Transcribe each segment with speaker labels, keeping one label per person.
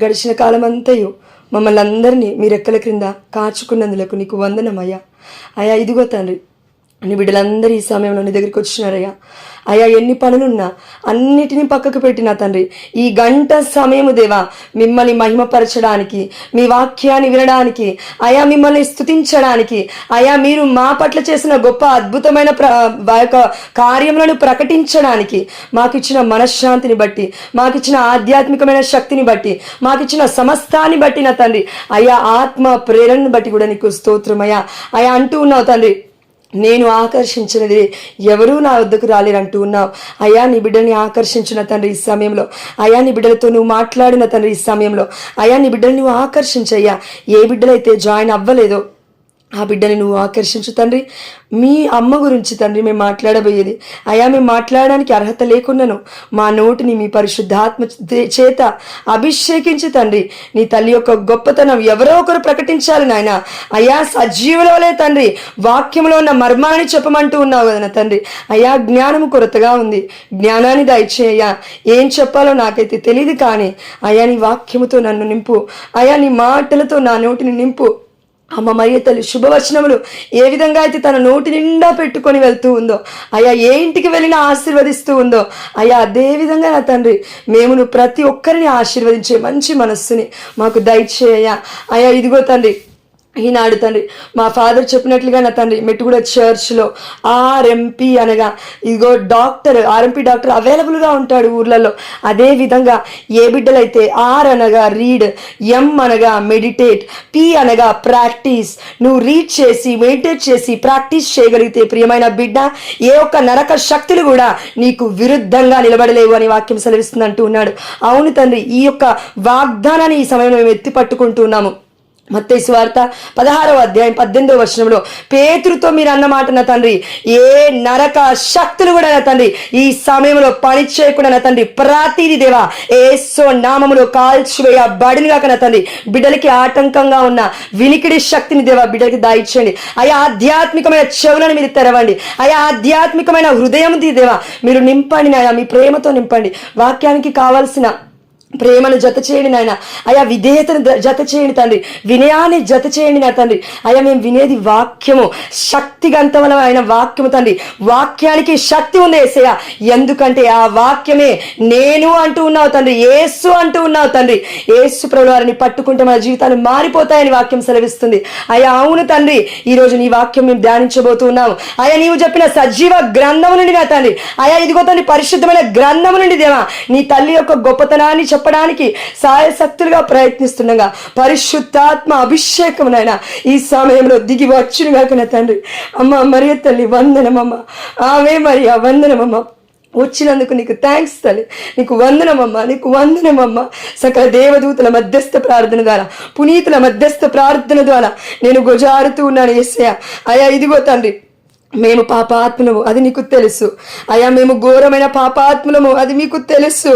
Speaker 1: గడిచిన కాలమంతయు మమ్మల్ని అందరినీ మీ రెక్కల క్రింద కాచుకున్నందులకు నీకు వందనమయ్యా. అయ్యా ఇదిగో తండ్రి, నీ బిడ్డలందరూ ఈ సమయంలో నీ దగ్గరికి వచ్చినారయ్యా. అయ్యా ఎన్ని పనులున్నా అన్నిటినీ పక్కకు పెట్టినా తండ్రి, ఈ గంట సమయము దేవా మిమ్మల్ని మహిమపరచడానికి, మీ వాక్యాన్ని వినడానికి, అయా మిమ్మల్ని స్తుతించడానికి, అయా మీరు మా పట్ల చేసిన గొప్ప అద్భుతమైన కార్యములను ప్రకటించడానికి, మాకిచ్చిన మనశ్శాంతిని బట్టి, మాకిచ్చిన ఆధ్యాత్మికమైన శక్తిని బట్టి, మాకిచ్చిన సమస్తాన్ని బట్టి నా తండ్రి, అయా ఆత్మ ప్రేరణను బట్టి కూడా నీకు స్తోత్రమయ్యా. అయా అంటూ ఉన్నావు తండ్రి, నేను ఆకర్షించినది ఎవరూ నా వద్దకు రాలేరంటూ ఉన్నావు. అయ్యా నీ బిడ్డని ఆకర్షించిన తండ్రి ఈ సమయంలో, అయ్యా నీ బిడ్డలతో నువ్వు మాట్లాడిన తండ్రి ఈ సమయంలో, అయ్యా నీ బిడ్డని నువ్వు ఆకర్షించయ్యా. ఏ బిడ్డలైతే జాయిన్ అవ్వలేదో ఆ బిడ్డని నువ్వు ఆకర్షించు తండ్రి. మీ అమ్మ గురించి తండ్రి మేము మాట్లాడబోయేది, అయ్యా మేము మాట్లాడడానికి అర్హత లేకున్నాను, మా నోటిని మీ పరిశుద్ధాత్మ చేత అభిషేకించి తండ్రి నీ తల్లి యొక్క గొప్పతనం ఎవరో ఒకరు ప్రకటించాలి నాయన. అయ్యా సజీవులవలే తండ్రి వాక్యంలో ఉన్న మర్మాన్ని చెప్పమంటూ ఉన్నావు కదా తండ్రి. అయ్యా జ్ఞానము కొరతగా ఉంది, జ్ఞానాన్ని దయచేయ్యా. ఏం చెప్పాలో నాకైతే తెలియదు, కానీ అయ్యా నీ వాక్యముతో నన్ను నింపు, అయ్యా నీ మాటలతో నా నోటిని నింపు. అమ్మ మరియ తల్లి శుభవచనములు ఏ విధంగా అయితే తన నోటి నిండా పెట్టుకొని వెళ్తూ ఉందో, అయ్యా ఏ ఇంటికి వెళ్ళినా ఆశీర్వదిస్తూ ఉందో, అయ్యా అదే విధంగా నా తండ్రి మేము ప్రతి ఒక్కరిని ఆశీర్వదించే మంచి మనస్సుని మాకు దయచేయ్యా. అయ్యా ఇదిగో తండ్రి ఈనాడు తండ్రి మా ఫాదర్ చెప్పినట్లుగా నా తండ్రి మెట్టుగూడ చర్చ్లో ఆర్ఎంపీ అనగా ఇదిగో ఆర్ఎంపీ డాక్టర్ అవైలబుల్గా ఉంటాడు ఊర్లలో. అదే విధంగా ఏ బిడ్డలైతే ఆర్ అనగా రీడ్, ఎం అనగా మెడిటేట్, పి అనగా ప్రాక్టీస్, నువ్వు రీడ్ చేసి మెడిటేట్ చేసి ప్రాక్టీస్ చేయగలిగితే ప్రియమైన బిడ్డ ఏ ఒక్క నరక శక్తులు కూడా నీకు విరుద్ధంగా నిలబడలేవు అని వాక్యం సెలవిస్తుంది అంటూ ఉన్నాడు. అవును తండ్రి, ఈ యొక్క వాగ్దానాన్ని ఈ సమయంలో మేము ఎత్తి పట్టుకుంటున్నాము. మత్తయి సువార్త 16వ అధ్యాయం 18వ వచనంలో పేతురుతో మీరు అన్నమాట నా తండ్రి, ఏ నరక శక్తులు కూడా నా తండ్రి ఈ సమయంలో పని చేయకుండా నా తండ్రి ప్రతిది దేవా యేసు నామములో కాల్చివేయ బడిని కాక నా తండ్రి బిడ్డలకి ఆటంకంగా ఉన్న వినికిడి శక్తిని దేవా బిడ్డలకి దాయిచ్చండి. అయా ఆధ్యాత్మికమైన చెవులను మీరు తెరవండి, అయా ఆధ్యాత్మికమైన హృదయం దేవా మీరు నింపండి నాయన, మీ ప్రేమతో నింపండి. వాక్యానికి కావాల్సిన ప్రేమను జత చేయండి నాయన, అయా విధేయతను జత చేయండి తండ్రి, వినయాన్ని జత చేయండి నా తండ్రి. అయా మేము వినేది వాక్యము, శక్తివంతమైన వాక్యము తండ్రి. వాక్యానికి శక్తి ఉంది యేసయ్య, ఎందుకంటే ఆ వాక్యమే నేను అంటూ ఉన్నావు తండ్రి, యేసు అంటూ ఉన్నావు తండ్రి. యేసు ప్రభువు వారిని పట్టుకుంటే మన జీవితాలు మారిపోతాయని వాక్యం సెలవిస్తుంది. అయా అవును తండ్రి, ఈరోజు నీ వాక్యం మేము ధ్యానించబోతూ ఉన్నాము. అయా నీవు చెప్పిన సజీవ గ్రంథము నుండి నా తండ్రి, అయా ఇదిగో తండ్రి పరిశుద్ధమైన గ్రంథము నుండి దేవా నీ తల్లి యొక్క గొప్పతనాన్ని చెప్పడానికి సాయశక్తులుగా ప్రయత్నిస్తుండగా పరిశుద్ధాత్మ అభిషేకమునైనా ఈ సమయంలో దిగి వచ్చునుగాక నా తండ్రి. అమ్మ మరియ తల్లి వందనమమ్మ, ఆమె మరియా వందనమమ్మ, వచ్చినందుకు నీకు థ్యాంక్స్ తల్లి, నీకు వందనమమ్మ, నీకు వందనమమ్మ. సకల దేవదూతల మధ్యస్థ ప్రార్థన ద్వారా, పునీతుల మధ్యస్థ ప్రార్థన ద్వారా నేను గొజారుతూ ఉన్నాను యేసయ్య. అయా ఇదిగో తండ్రి మేము పాపాత్ములము అది నీకు తెలుసు, అయా మేము ఘోరమైన పాపాత్ములము అది మీకు తెలుసు,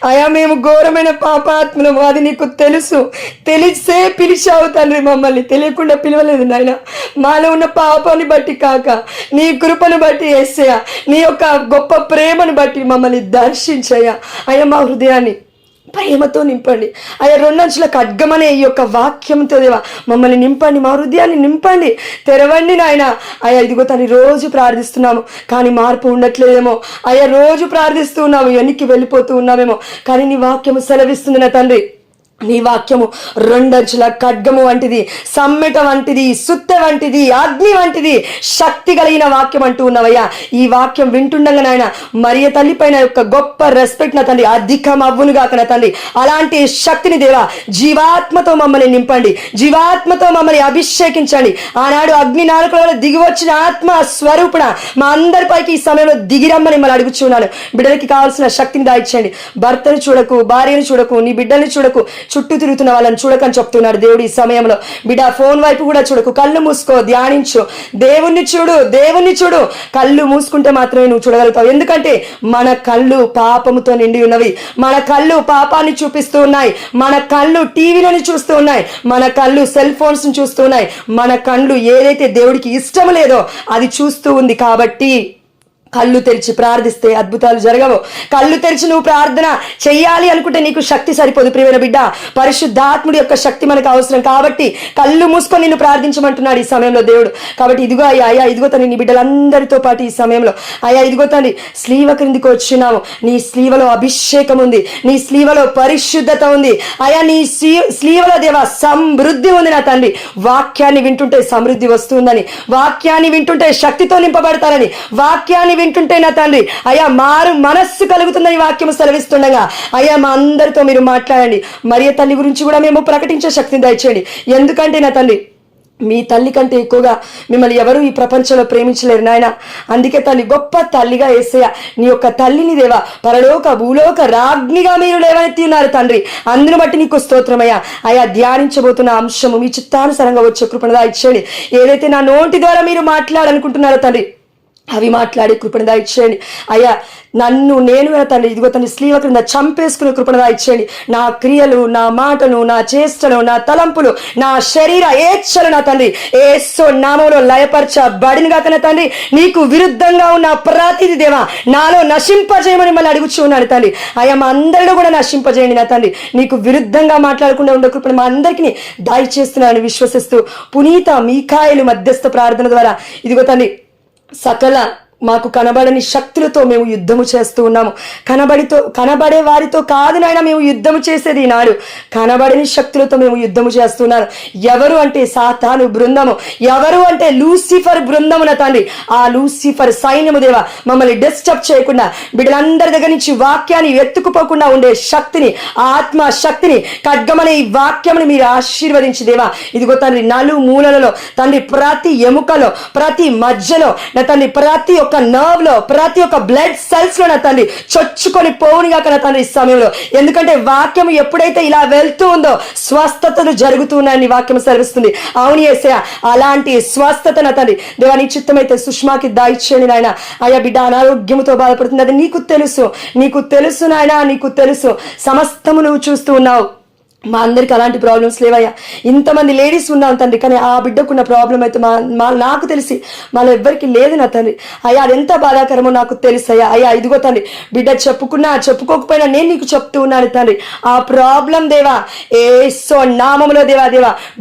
Speaker 1: అయా మేము ఘోరమైన పాపాత్ములము అది నీకు తెలుసు. తెలిసే పిలిచావు తండ్రి, మమ్మల్ని తెలియకుండా పిలవలేదు నాయన. మాలో ఉన్న పాపాన్ని బట్టి కాక నీ కృపను బట్టి యేసయ్య, నీ యొక్క గొప్ప ప్రేమను బట్టి మమ్మల్ని దర్శించయ్యా. అయా మా హృదయాన్ని ప్రేమతో నింపండి, అయ్యా రెండంచుల ఖడ్గమనే ఈ యొక్క వాక్యంతో దేవా మమ్మల్ని నింపండి, మా హృదయాన్ని నింపండి, తెరవండి నాయన. అయ్యా ఇదిగో తను రోజు ప్రార్థిస్తున్నాము కానీ మార్పు ఉండట్లేదేమో, అయ్యా రోజు ప్రార్థిస్తూ ఉన్నాము వెనక్కి వెళ్ళిపోతూ ఉన్నామేమో, కానీ నీ వాక్యము సెలవిస్తుంది నా తండ్రి, నీ వాక్యము రెండంచుల ఖడ్గము వంటిది, సమ్మెట వంటిది, సుత్తె వంటిది, అగ్ని వంటిది, శక్తి కలిగిన వాక్యం అంటూ ఉన్నవయ్యా. ఈ వాక్యం వింటుండగా నాయన మరియ తల్లి పైన యొక్క గొప్ప రెస్పెక్ట్ నా తండ్రి అధికం అవ్వును గాక నా తండ్రి. అలాంటి శక్తిని దేవా జీవాత్మతో మమ్మల్ని నింపండి, జీవాత్మతో మమ్మల్ని అభిషేకించండి. ఆనాడు అగ్ని నాలుకలలో దిగి వచ్చిన ఆత్మ స్వరూపుణ మా అందరిపైకి ఈ సమయంలో దిగిరమ్మని మిమ్మల్ని అడుగుచున్నాను. బిడ్డలకి కావాల్సిన శక్తిని దాయిచ్చండి. భర్తను చూడకు, భార్యను చూడకు, నీ బిడ్డల్ని చూడకు, చుట్టూ తిరుగుతున్న వాళ్ళని చూడకని చెప్తున్నాడు దేవుడు ఈ సమయంలో. బిడ్డ ఫోన్ వైపు కూడా చూడకు, కళ్ళు మూసుకో, ధ్యానించు, దేవుణ్ణి చూడు, దేవుణ్ణి చూడు. కళ్ళు మూసుకుంటే మాత్రమే నువ్వు చూడగలుగుతావు, ఎందుకంటే మన కళ్ళు పాపముతో నిండి ఉన్నవి, మన కళ్ళు పాపాన్ని చూపిస్తూ ఉన్నాయి, మన కళ్ళు టీవీలను చూస్తూ ఉన్నాయి, మన కళ్ళు సెల్ ఫోన్స్ చూస్తూ ఉన్నాయి, మన కళ్ళు ఏదైతే దేవుడికి ఇష్టం లేదో అది చూస్తూ ఉంది. కాబట్టి కళ్ళు తెరిచి ప్రార్థిస్తే అద్భుతాలు జరగవు. కళ్ళు తెరిచి నువ్వు ప్రార్థన చెయ్యాలి అనుకుంటే నీకు శక్తి సరిపోదు ప్రియమైన బిడ్డ. పరిశుద్ధాత్ముడి యొక్క శక్తి మనకు అవసరం కాబట్టి కళ్ళు మూసుకొని నిన్ను ప్రార్థించమంటున్నాడు ఈ సమయంలో దేవుడు. కాబట్టి ఇదిగో అయ్యా ఇదిగో తండ్రి నీ బిడ్డలందరితో పాటు ఈ సమయంలో అయ్యా ఇదిగో తండ్రి స్లీవ క్రిందికి వచ్చినావు. నీ స్లీవలో అభిషేకం ఉంది, నీ స్లీవలో పరిశుద్ధత ఉంది అయ్యా, నీ స్లీవలో దేవా సమృద్ధి ఉంది నా తండ్రి. వాక్యాన్ని వింటుంటే సమృద్ధి వస్తుందని, వాక్యాన్ని వింటుంటే శక్తితో నింపబడతారని, వాక్యాన్ని వింటుంటే నా తండ్రి అయ్యా మారు మనస్సు కలుగుతుందని వాక్యం సెలవిస్తుండగా అయ్యా మా అందరితో మీరు మాట్లాడండి. మరియ తల్లి గురించి కూడా మేము ప్రకటించే శక్తిని దయచేయండి. ఎందుకంటే నా తండ్రి మీ తల్లి కంటే ఎక్కువగా మిమ్మల్ని ఎవరు ఈ ప్రపంచంలో ప్రేమించలేరు నాయన. అందుకే తల్లి గొప్ప తల్లిగా యేసయ్య నీ యొక్క తల్లిని దేవా పరలోక భూలోక రాజ్ఞిగా మీరు లేవనెత్తి ఉన్నారు తండ్రి. అందును బట్టి నీకు స్తోత్రమయ్యా. అయ్యా ధ్యానించబోతున్న అంశము మీ చిత్తానుసారంగా వచ్చే కృపణగా ఇచ్చేయండి. ఏదైతే నా నోటి ద్వారా మీరు మాట్లాడాలనుకుంటున్నారో తండ్రి అవి మాట్లాడే కృపణ దాయిచ్చేయండి అయ్యా. నేను తండ్రి ఇదిగో తండ్రి స్లీవ క్రింద చంపేసుకునే కృపణ దాయిచ్చేయండి. నా క్రియలు, నా మాటలు, నా చేష్టలు, నా తలంపులు, నా శరీర ఏచ్ఛలు నా తండ్రి యేసు నామములో లయపరచబడిన గాక నా తండ్రి. నీకు విరుద్ధంగా ఉన్న ప్రతిది దేవా నాలో నశింపజేయమని మళ్ళీ అడుగుచూ ఉన్నాను తండ్రి. అయ్యా మా అందరిలో కూడా నశింపజేయండి నా తండ్రి. నీకు విరుద్ధంగా మాట్లాడకుండా ఉండే కృపణ మా అందరికీ దయచేస్తున్నాను విశ్వసిస్తూ పునీత మీకాయలు మధ్యస్థ ప్రార్థన ద్వారా ఇదిగో తండ్రి సకల మాకు కనబడని శక్తులతో మేము యుద్ధము చేస్తూ ఉన్నాము. కనబడే వారితో కాదు నాయన మేము యుద్ధము చేసేది ఈనాడు. కనబడని శక్తులతో మేము యుద్ధము చేస్తున్నాను. ఎవరు అంటే సాతాను బృందము, ఎవరు అంటే లూసిఫర్ బృందమున తండ్రి. ఆ లూసిఫర్ సైన్యము దేవా మమ్మల్ని డిస్టర్బ్ చేయకుండా బిడ్డలందరి దగ్గర నుంచి వాక్యాన్ని ఎత్తుకుపోకుండా ఉండే శక్తిని, ఆత్మ శక్తిని ఖడ్గమనే ఈ వాక్యముని మీరు ఆశీర్వదించి దేవా ఇదిగో తండ్రి నలు మూలలలో తండ్రి ప్రతి ఎముకలో, ప్రతి మధ్యలో నా తండ్రి ప్రతి ఒక్క నర్వ్ లో, ప్రతి ఒక్క బ్లడ్ సెల్స్ లో నా తండ్రి చొచ్చుకొని పోవునిగా నా తండ్రి ఈ సమయంలో. ఎందుకంటే వాక్యం ఎప్పుడైతే ఇలా వెళ్తూ ఉందో స్వస్థతలు జరుగుతున్నాయని వాక్యం సెలవిస్తుంది. అవును యేసయ్య అలాంటి స్వస్థత నా తండ్రి దేవా నీ చిత్తమైతే సుష్మాకి దాయిచ్చేయండి నాయన. అయ్యా బిడ్డ అనారోగ్యంతో బాధపడుతుంది, అది నీకు తెలుసు నాయన, నీకు తెలుసు. సమస్తము నువ్వు చూస్తూ ఉన్నావు. మా అందరికి అలాంటి ప్రాబ్లమ్స్ లేవయ్యా. ఇంతమంది లేడీస్ ఉన్నాం తండ్రి, కానీ ఆ బిడ్డకున్న ప్రాబ్లం అయితే నాకు తెలిసి మాలో ఎవ్వరికి లేదు నా తండ్రి. అయ్యా అది ఎంత బాధాకరమో నాకు తెలుసు అయ్యా. అయ్యా ఇదిగో తండ్రి బిడ్డ చెప్పుకోకపోయినా నేను నీకు చెప్తూ ఉన్నాను తండ్రి. ఆ ప్రాబ్లం దేవా యేసు నామములో దేవా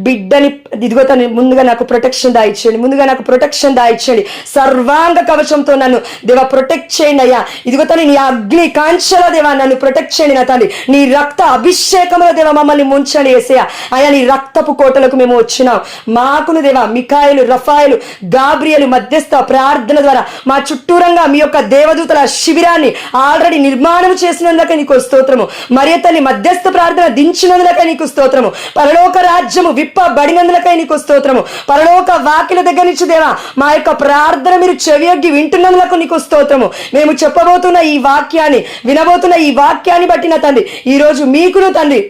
Speaker 1: బిడ్డని ఇదిగో తండ్రి ముందుగా నాకు ప్రొటెక్షన్ దాయిచ్చేయండి. సర్వాంగ కవచంతో నన్ను దేవా ప్రొటెక్ట్ చేయండి అయ్యా. ఇదిగో తండ్రి నీ అగ్ని కాంక్షలో దేవా నన్ను ప్రొటెక్ట్ చేయండి నా తండ్రి. నీ రక్త అభిషేకంలో దేవా మమ్మల్ని ముంచండి యేసయ్య. అయ్యా నీ రక్తపు కోటలకు మేము వచ్చినాం. మాకును దేవా మికాయలు, రఫాయలు, గాబ్రియలు మధ్యస్థ ప్రార్థన ద్వారా మా చుట్టూరంగా మీ యొక్క దేవదూతల శిబిరాన్ని ఆల్రెడీ నిర్మాణం చేసినందుకే నీకు స్తోత్రము. మరియ తల్లి మధ్యస్థ ప్రార్థన దించినందులకై నీకు స్తోత్రము. పరలోక రాజ్యము విప్పబడినందులకై నీకు స్తోత్రము. పరలోక వాకిల దగ్గర నుంచి దేవా మా యొక్క ప్రార్థన మీరు చెవియొగ్గి వింటున్నందులకు నీకు స్తోత్రము. మేము చెప్పబోతున్న ఈ వాక్యాన్ని, వినబోతున్న ఈ వాక్యాన్ని బట్టి నా తండ్రి ఈ రోజు మీకును తండ్రి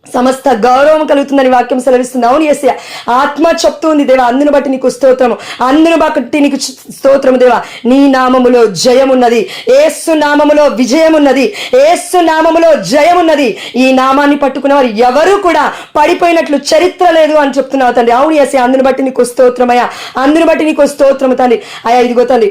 Speaker 1: సమస్త గౌరవం కలుగుతుందని వాక్యం సెలవిస్తుంది. అవును యేసయ్య ఆత్మ చెప్తుంది దేవా అందును బట్టి నీకు స్తోత్రము, అందును బట్టి నీకు స్తోత్రము దేవా. నీ నామములో జయమున్నది, యేసు నామములో విజయమున్నది, యేసు నామములో జయమున్నది. ఈ నామాన్ని పట్టుకున్న వారు ఎవరు కూడా పడిపోయినట్లు చరిత్ర లేదు అని చెప్తున్నావు తండ్రి. అవును యేసయ్య అందును బట్టి నీకు స్తోత్రమయ్యా, అందును బట్టి నీకు స్తోత్రము తండ్రి. అయ్యా ఇదిగో తండ్రి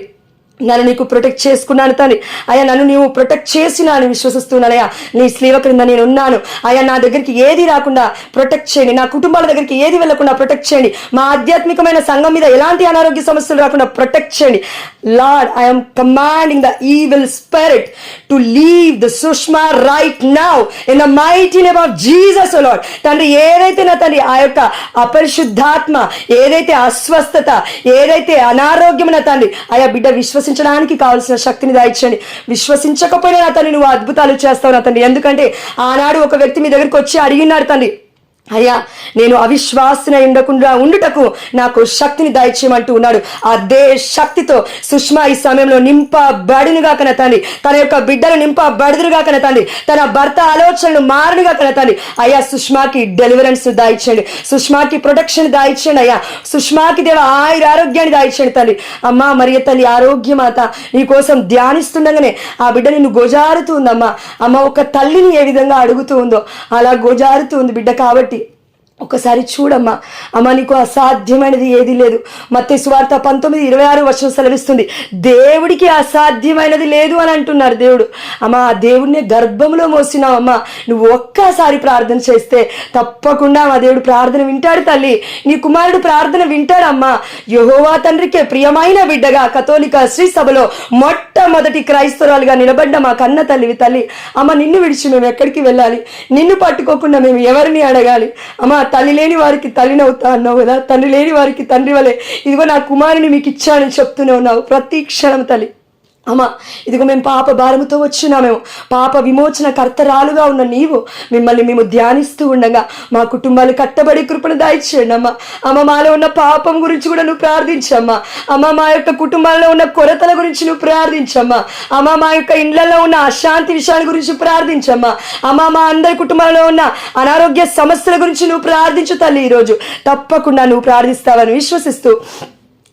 Speaker 1: నన్ను నీకు ప్రొటెక్ట్ చేసుకున్నాను తండ్రి. అయ్యా నన్ను నీవు ప్రొటెక్ట్ చేసినాను విశ్వసిస్తున్నానయ్యా. నీ స్లీవ క్రింద నేను ఉన్నాను అయ్యా. నా దగ్గరికి ఏది రాకుండా ప్రొటెక్ట్ చేయండి, నా కుటుంబాల దగ్గరికి ఏది వెళ్లకుండా ప్రొటెక్ట్ చేయండి, మా ఆధ్యాత్మికమైన సంఘం మీద ఎలాంటి అనారోగ్య సమస్యలు రాకుండా ప్రొటెక్ట్ చేయండి. Lord I'm commanding the evil spirit to leave the Sushma right now in the mighty name of Jesus lord. తండ్రి ఏదైతే నా తండ్రి ఆ యొక్క అపరిశుద్ధాత్మ, ఏదైతే అస్వస్థత, ఏదైతే అనారోగ్యం నా తండ్రి ఆయా బిడ్డ విశ్వసించడానికి కావాల్సిన శక్తిని దాయిచ్చండి. విశ్వసించకపోయినా నా తండ్రి నువ్వు అద్భుతాలు చేస్తావు నా తండ్రి. ఎందుకంటే ఆనాడు ఒక వ్యక్తి మీ దగ్గరికి వచ్చి అడిగినాడు తండ్రి అయ్యా నేను అవిశ్వాసన ఉండకుండా ఉండుటకు నాకు శక్తిని దయచేయమంటూ ఉన్నాడు. అదే శక్తితో సుష్మా ఈ సమయంలో నింపబడినుగా కన తండ్రి, తన యొక్క బిడ్డలు నింపబడుదురుగా కన తండ్రి, తన భర్త ఆలోచనలు మారునుగా కన తండ్రి. అయ్యా సుష్మాకి డెలివరెన్స్ దాయిచ్చండి, సుష్మాకి ప్రొటెక్షన్ దాయిచ్చండి అయ్యా. సుష్మాకి దేవ ఆరోగ్యాన్ని దాయిచ్చండి తండ్రి. అమ్మా మరియ తల్లి ఆరోగ్యమాత నీ కోసం ధ్యానిస్తుండగానే ఆ బిడ్డ నిన్ను గోజారుతూ ఉందమ్మా. అమ్మ ఒక తల్లిని ఏ విధంగా అడుగుతూ ఉందో అలా గోజారుతూ ఉంది బిడ్డ. కాబట్టి ఒకసారి చూడమ్మా. అమ్మ, నీకు అసాధ్యమైనది ఏది లేదు. మత్తయి సువార్త 19:26 సెలవిస్తుంది, దేవుడికి అసాధ్యమైనది లేదు అని అంటున్నారు దేవుడు. అమ్మ, ఆ దేవుడిని గర్భంలో మోసినావమ్మా. నువ్వు ఒక్కసారి ప్రార్థన చేస్తే తప్పకుండా మా దేవుడు ప్రార్థన వింటాడు తల్లి. నీ కుమారుడు ప్రార్థన వింటాడమ్మా. యెహోవా తండ్రికే ప్రియమైన బిడ్డగా కథోలిక శ్రీ సభలో మొట్టమొదటి క్రైస్తవురాలుగా నిలబడ్డ మా కన్న తల్లివి తల్లి. అమ్మ, నిన్ను విడిచి మేము ఎక్కడికి వెళ్ళాలి? నిన్ను పట్టుకోకుండా మేము ఎవరిని అడగాలి? అమ్మ, తల్లి లేని వారికి తల్లినవుతా అన్నావు కదా, తండ్రి లేని వారికి తండ్రి వలె ఇదిగో నా కుమారుని మీకు ఇచ్చానని చెప్తూనే ఉన్నావు ప్రతి క్షణం తల్లి. అమ్మ, ఇదిగో మేము పాప భారముతో వచ్చినామేమో, పాప విమోచన కర్తరాలుగా ఉన్న నీవు మిమ్మల్ని మేము ధ్యానిస్తూ ఉండగా మా కుటుంబాలు కట్టబడి కృపను దయచేయండి అమ్మ. అమ్మ, మాలో ఉన్న పాపం గురించి కూడా నువ్వు ప్రార్థించమ్మా. అమ్మ, మా యొక్క కుటుంబాల్లో ఉన్న కొరతల గురించి నువ్వు ప్రార్థించమ్మా. అమ్మ, మా యొక్క ఇండ్లలో ఉన్న అశాంతి విషయాల గురించి ప్రార్థించమ్మా. అమ్మ, మా అందరి కుటుంబాల్లో ఉన్న అనారోగ్య సమస్యల గురించి నువ్వు ప్రార్థించు తల్లి. ఈరోజు తప్పకుండా నువ్వు ప్రార్థిస్తావని విశ్వసిస్తూ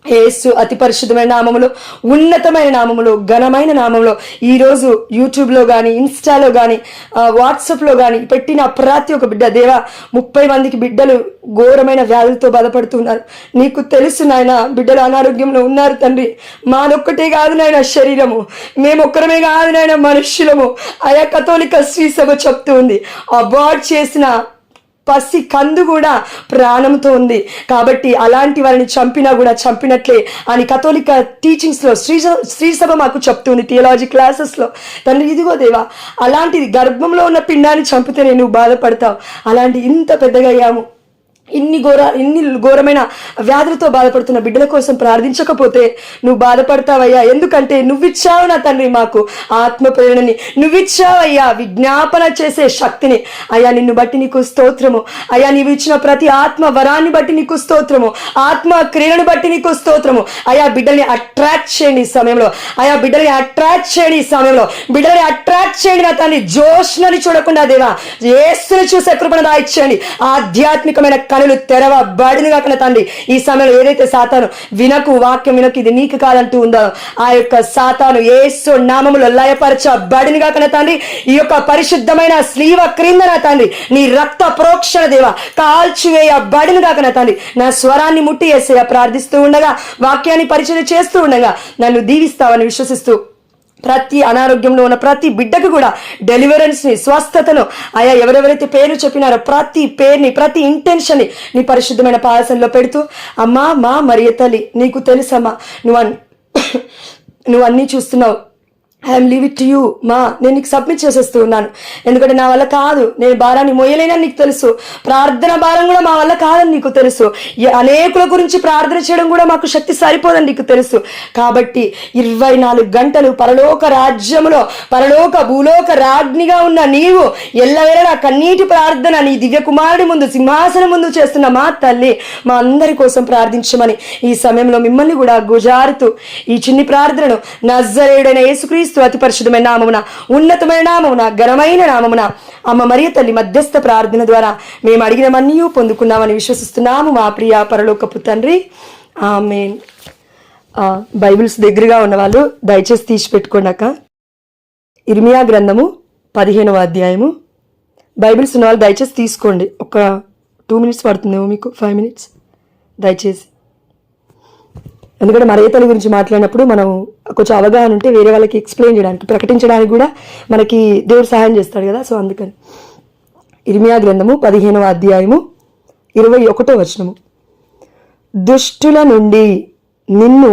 Speaker 1: యేసు అతి పరిశుద్ధమైన నామములో, ఉన్నతమైన నామములో, ఘనమైన నామంలో ఈరోజు యూట్యూబ్లో కానీ, ఇన్స్టాలో కానీ, వాట్సాప్లో కానీ పెట్టిన ప్రతి ఒక్క బిడ్డ, దేవా 30 మందికి బిడ్డలు ఘోరమైన వ్యాధులతో బాధపడుతున్నారు. నీకు తెలుసు నాయన, బిడ్డలు అనారోగ్యంలో ఉన్నారు తండ్రి. మానొక్కటే కాదు నాయన శరీరము, మేమొక్కరమే కాదు నాయన మనుష్యులము. ఆయా కథోలిక శ్రీ సభ చెప్తూ ఉంది, అబార్ట్ చేసిన పసి కందు కూడా ప్రాణంతో ఉంది. కాబట్టి అలాంటి వారిని చంపినా కూడా చంపినట్లే అని కథోలిక టీచింగ్స్లో శ్రీసభ మాకు చెప్తుంది, థియాలజీ క్లాసెస్లో. తండ్రి, ఇదిగో దేవా, అలాంటిది గర్భంలో ఉన్న పిండాన్ని చంపితే నువ్వు బాధపడతావు. అలాంటి ఇంత పెద్దగా అయ్యాము, ఇన్ని ఘోరమైన వ్యాధులతో బాధపడుతున్న బిడ్డల కోసం ప్రార్థించకపోతే నువ్వు బాధపడతావయ్యా. ఎందుకంటే నువ్విచ్చావు నా తండ్రి మాకు ఆత్మ ప్రేరణని, నువ్విచ్చావయ్యా విజ్ఞాపన చేసే శక్తిని. అయ్యా, నిన్ను బట్టి నీకు స్తోత్రము. అయ్యా, నీవు ఇచ్చిన ప్రతి ఆత్మ వరాన్ని బట్టి నీకు స్తోత్రము, ఆత్మ క్రియను బట్టి నీకు స్తోత్రము. అయ్యా, బిడ్డల్ని అట్రాక్ట్ చేయండి ఈ సమయంలో. అయ్యా, బిడ్డల్ని అట్రాక్ట్ చేయండి ఈ సమయంలో. బిడ్డల్ని అట్రాక్ట్ చేయండి నా తండ్రి. జోష్నని చూడకుండా దేవా, యేసుని చూసే కృపను దాయిచ్చేయండి. ఆధ్యాత్మికమైన కనులు తెరవబడిన కాక తండ్రి, ఈ సమయంలో ఏదైతే సాతాను వాక్యం వినకు, ఇది నీకు కాదంటూ ఉందో ఆ యొక్క సాతాను యేసు నామములో లయపరచబడిన కాక తండ్రి. ఈ యొక్క పరిశుద్ధమైన స్లీవ క్రింద నా తండ్రి నీ రక్త ప్రోక్షణ దేవ కాల్చివేయబడిన కాక తండ్రి. నా స్వరాన్ని ముట్టి యేసయ్య ప్రార్థిస్తూ ఉండగా, వాక్యాన్ని పరిచయం చేస్తూ ఉండగా నన్ను దీవిస్తావని విశ్వసిస్తూ ప్రతి అనారోగ్యంలో ఉన్న ప్రతి బిడ్డకు కూడా డెలివరెన్స్ని, స్వస్థతను, ఆయా ఎవరెవరైతే పేరు చెప్పినారో ప్రతి పేరుని, ప్రతి ఇంటెన్షన్ని నీ పరిశుద్ధమైన పాదసంలో పెడుతూ, అమ్మా మా మరియ తల్లి, నీకు తెలుసమ్మా, నువ్వు అన్నీ చూస్తున్నావు. I'm leave it to you మా, నేను నీకు సబ్మిట్ చేసేస్తూ ఉన్నాను. ఎందుకంటే నా వల్ల కాదు, నేను భారాన్ని మోయలేనని నీకు తెలుసు. ప్రార్థన భారం కూడా మా వల్ల కాదని నీకు తెలుసు. అనేకుల గురించి ప్రార్థన చేయడం కూడా మాకు శక్తి సరిపోదని నీకు తెలుసు. కాబట్టి 24 గంటలు పరలోక రాజ్యములో పరలోక భూలోక రాజ్ఞిగా ఉన్న నీవు ఎల్లవేళలా కన్నీటి ప్రార్థన నీ దివ్య కుమారుడి ముందు, సింహాసనం ముందు చేస్తున్న మా తల్లి, మా అందరి కోసం ప్రార్థించమని ఈ సమయంలో మిమ్మల్ని కూడా గుజారుతూ ఈ చిన్ని ప్రార్థనను నజరేయుడైన యేసుక్రీస్తు అతి పరిశుద్ధమైన నామమున, ఉన్నతమైన నామమున, ఘనమైన నామమున అమ్మ మరియ తల్లి మధ్యస్థ ప్రార్థన ద్వారా మేము అడిగినవన్నీ పొందుకున్నామని విశ్వసిస్తున్నాము మా ప్రియ పరలోకపు తండ్రి. ఆమేన్. బైబిల్స్ దగ్గరగా ఉన్న వాళ్ళు దయచేసి తీసి పెట్టుకోండాక ఇర్మియా గ్రంథము 15వ అధ్యాయము. బైబిల్స్ ఉన్న వాళ్ళు దయచేసి తీసుకోండి. ఒక 2 minutes పడుతుందేమో మీకు, 5 minutes దయచేసి. ఎందుకంటే మరియ తల్లి గురించి మాట్లాడినప్పుడు మనం కొంచెం అవగాహన ఉంటే వేరే వాళ్ళకి ఎక్స్ప్లెయిన్ చేయడానికి, ప్రకటించడానికి కూడా మనకి దేవుడు సహాయం చేస్తాడు కదా. సో అందుకని ఇర్మియా గ్రంథము 15వ అధ్యాయము 21వ వచనము. దుష్టుల నుండి నిన్ను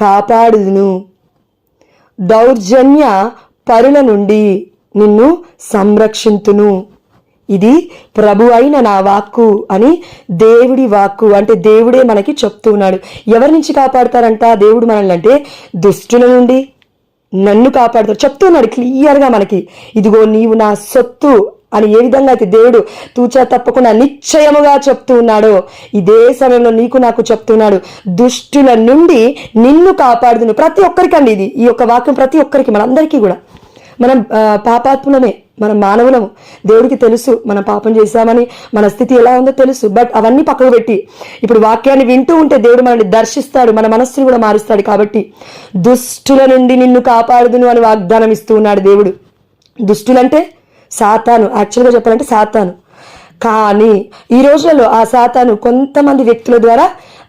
Speaker 1: కాపాడుదును, దౌర్జన్య పరుల నుండి నిన్ను సంరక్షింతును. ఇది ప్రభు అయిన నా వాక్కు అని దేవుడి వాక్కు, అంటే దేవుడే మనకి చెప్తూ ఉన్నాడు. ఎవరి నుంచి కాపాడతారంట దేవుడు మనల్ని అంటే? దుష్టుల నుండి నన్ను కాపాడుతాడు చెప్తున్నాడు క్లియర్గా మనకి. ఇదిగో నీవు నా సొత్తు అని ఏ విధంగా అయితే దేవుడు తూచా తప్పకుండా నిశ్చయముగా చెప్తూ ఉన్నాడో, ఇదే సమయంలో నీకు నాకు చెప్తున్నాడు, దుష్టుల నుండి నిన్ను కాపాడుదును. ప్రతి ఒక్కరికండి ఇది, ఈ యొక్క వాక్యం ప్రతి ఒక్కరికి, మనందరికీ కూడా. మనం పాపాత్ములమే, మనం మానవులము. దేవుడికి తెలుసు మనం పాపం చేశామని, మన స్థితి ఎలా ఉందో తెలుసు. బట్ అవన్నీ పక్కకు పెట్టి ఇప్పుడు వాక్యాన్ని వింటూ ఉంటే దేవుడు మనల్ని దర్శిస్తాడు, మన మనస్సుని కూడా మారుస్తాడు. కాబట్టి దుష్టుల నుండి నిన్ను కాపాడుదును అని వాగ్దానం ఇస్తూ ఉన్నాడు దేవుడు. దుష్టులంటే సాతాను, యాక్చువల్గా చెప్పాలంటే సాతాను. కానీ ఈ రోజులలో ఆ సాతాను కొంతమంది వ్యక్తుల ద్వారా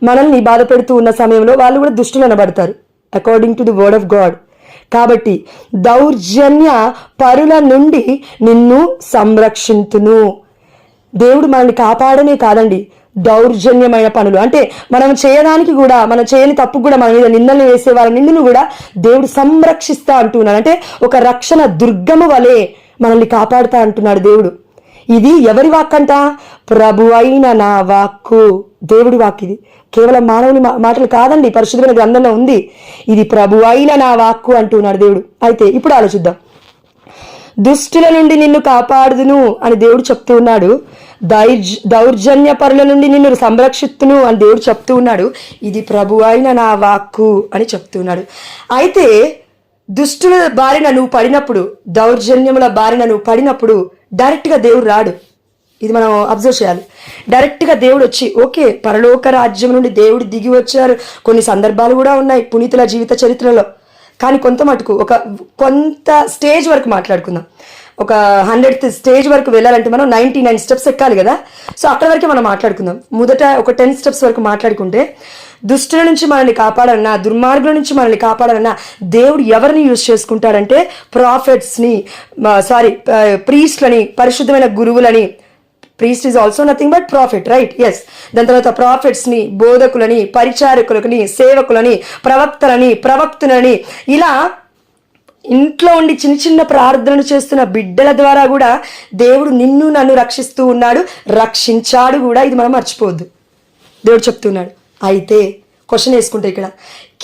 Speaker 1: మనల్ని బాధ పెడుతూ ఉన్న సమయంలో వాళ్ళు కూడా దుష్టులు అనబడతారు according to the word of God. కాబట్టి దౌర్జన్య పరుల నుండి నిన్ను సంరక్షింతును. దేవుడు మనల్ని కాపాడనే కాదండి, దౌర్జన్యమైన పనులు అంటే మనం చేయడానికి కూడా, మనం చేయని తప్పు కూడా మన మీద నిందలు వేసే వాళ్ళ నిందను కూడా దేవుడు సంరక్షిస్తా అంటున్నాడు. అంటే ఒక రక్షణ దుర్గము వలె మనల్ని కాపాడుతా అంటున్నాడు దేవుడు. ఇది ఎవరి వాక్ అంట? ప్రభు అయిన నా వాక్కు, దేవుడి వాక్. ఇది కేవలం మానవుని మాటలు కాదండి, పరిశుద్ధమైన గ్రంథంలో ఉంది. ఇది ప్రభు అయిన నా వాక్కు అంటున్నాడు దేవుడు. అయితే ఇప్పుడు ఆలోచిద్దాం. దుష్టుల నుండి నిన్ను కాపాడుదును అని దేవుడు చెప్తూ ఉన్నాడు. దౌర్జన్య పరుల నుండి నిన్ను సంరక్షిస్తును అని దేవుడు చెప్తూ ఉన్నాడు. ఇది ప్రభు అయిన నా వాక్కు అని చెప్తున్నాడు. అయితే దుష్టుల బారిన నువ్వు పడినప్పుడు, దౌర్జన్యముల బారిన నువ్వు పడినప్పుడు డైరెక్ట్గా దేవుడు రాడు. ఇది మనం అబ్జర్వ్ చేయాలి. డైరెక్ట్గా దేవుడు వచ్చి ఓకే, పరలోక రాజ్యం నుండి దేవుడు దిగి వచ్చారు. కొన్ని సందర్భాలు కూడా ఉన్నాయి పునీతుల జీవిత చరిత్రలో. కానీ కొంత మటుకు కొంత స్టేజ్ వరకు మాట్లాడుకుందాం. ఒక 100th స్టేజ్ వరకు వెళ్ళాలంటే మనం 99 స్టెప్స్ ఎక్కాలి కదా. సో అక్కడి వరకే మనం మాట్లాడుకుందాం. మొదట ఒక 10 స్టెప్స్ వరకు మాట్లాడుకుంటే, దుష్టుల నుంచి మనల్ని కాపాడన్నా, దుర్మార్గుల నుంచి మనల్ని కాపాడన్నా దేవుడు ఎవరిని యూజ్ చేసుకుంటాడంటే ప్రీస్ట్లని, పరిశుద్ధమైన గురువులని. Priest is also nothing but prophet, right? Yes. దాని తర్వాత ప్రాఫిట్స్ని, బోధకులని, పరిచారకులని, సేవకులని, ప్రవక్తులని, ఇలా ఇంట్లో ఉండి చిన్న చిన్న ప్రార్థనలు చేస్తున్న బిడ్డల ద్వారా కూడా దేవుడు నిన్ను నన్ను రక్షిస్తూ ఉన్నాడు, రక్షించాడు కూడా. ఇది మనం మర్చిపోవద్దు, దేవుడు చెప్తున్నాడు. అయితే క్వశ్చన్ వేసుకుంటే ఇక్కడ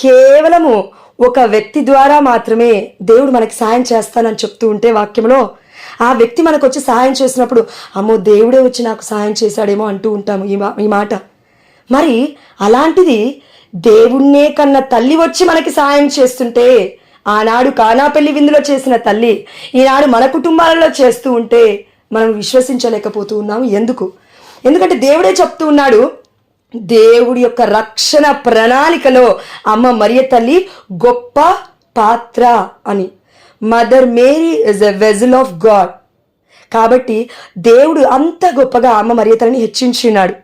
Speaker 1: కేవలము ఒక వ్యక్తి ద్వారా మాత్రమే దేవుడు మనకి సాయం చేస్తానని చెప్తూ ఉంటే వాక్యంలో, ఆ వ్యక్తి మనకు వచ్చి సహాయం చేసినప్పుడు అమ్మో దేవుడే వచ్చి నాకు సహాయం చేశాడేమో అంటూ ఉంటాము ఈ మాట. మరి అలాంటిది దేవుణ్ణే కన్న తల్లి వచ్చి మనకి సహాయం చేస్తుంటే, ఆనాడు కానా పెళ్లి విందులో చేసిన తల్లి ఈనాడు మన కుటుంబాలలో చేస్తూ ఉంటే మనం విశ్వసించలేకపోతూ ఉన్నాము. ఎందుకంటే దేవుడే చెప్తూ ఉన్నాడు, దేవుడి యొక్క రక్షణ ప్రణాళికలో అమ్మ మరియ తల్లి గొప్ప పాత్ర అని. Mother Mary is a vessel of God. కాబట్టి దేవుడు అంత గొప్పగా అమ్మ మరియ తల్లిని హెచ్చించున్నాడు.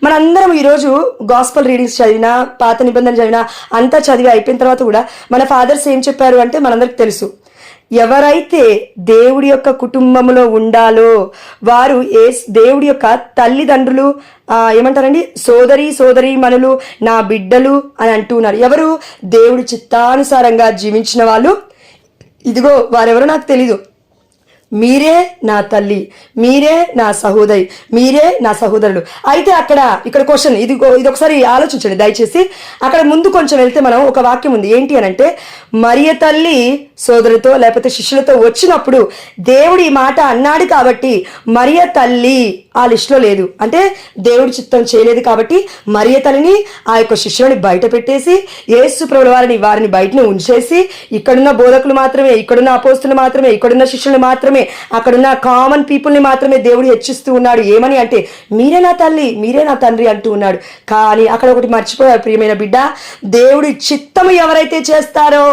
Speaker 1: మనందరం ఈరోజు గాస్పల్ రీడింగ్స్ చదివినా, పాత నిబంధనలు చదివినా, అంతా చదివి అయిపోయిన తర్వాత కూడా మన ఫాదర్స్ ఏం చెప్పారు అంటే మనందరికి తెలుసు. ఎవరైతే దేవుడి యొక్క కుటుంబంలో ఉండాలో వారు దేవుడి యొక్క తల్లిదండ్రులు, ఏమంటారండి, సోదరి మనులు, నా బిడ్డలు అని అంటున్నారు. ఎవరు? దేవుడి చిత్తానుసారంగా జీవించిన వాళ్ళు. ఇదిగో వారెవరో నాకు తెలీదు, మీరే నా తల్లి, మీరే నా సహోదరి, మీరే నా సహోదరులు. అయితే ఇక్కడ క్వశ్చన్, ఇది ఒకసారి ఆలోచించండి దయచేసి. అక్కడ ముందు కొంచెం వెళ్తే మనం ఒక వాక్యం ఉంది. ఏంటి అని అంటే, మరియ తల్లి సోదరులతో లేకపోతే శిష్యులతో వచ్చినప్పుడు దేవుడు ఈ మాట అన్నాడు కాబట్టి మరియ తల్లి ఆ లిస్టులో లేదు. అంటే దేవుడి చిత్తం చేయలేదు కాబట్టి మరియ తల్లిని ఆ యొక్క శిష్యులని బయట పెట్టేసి, యేసు ప్రభుల వారిని బయటనే ఉంచేసి, ఇక్కడున్న బోధకులు మాత్రమే, ఇక్కడున్న అపోస్తులు మాత్రమే, ఇక్కడున్న శిష్యులు మాత్రమే, అక్కడున్న కామన్ పీపుల్ని మాత్రమే దేవుడు హెచ్చిస్తూ ఉన్నాడు. ఏమని అంటే, మీరే నా తల్లి, మీరే నా తండ్రి అంటూ ఉన్నాడు. కానీ అక్కడ ఒకటి మర్చిపోయారు ప్రియమైన బిడ్డ, దేవుడి చిత్తము ఎవరైతే చేస్తారో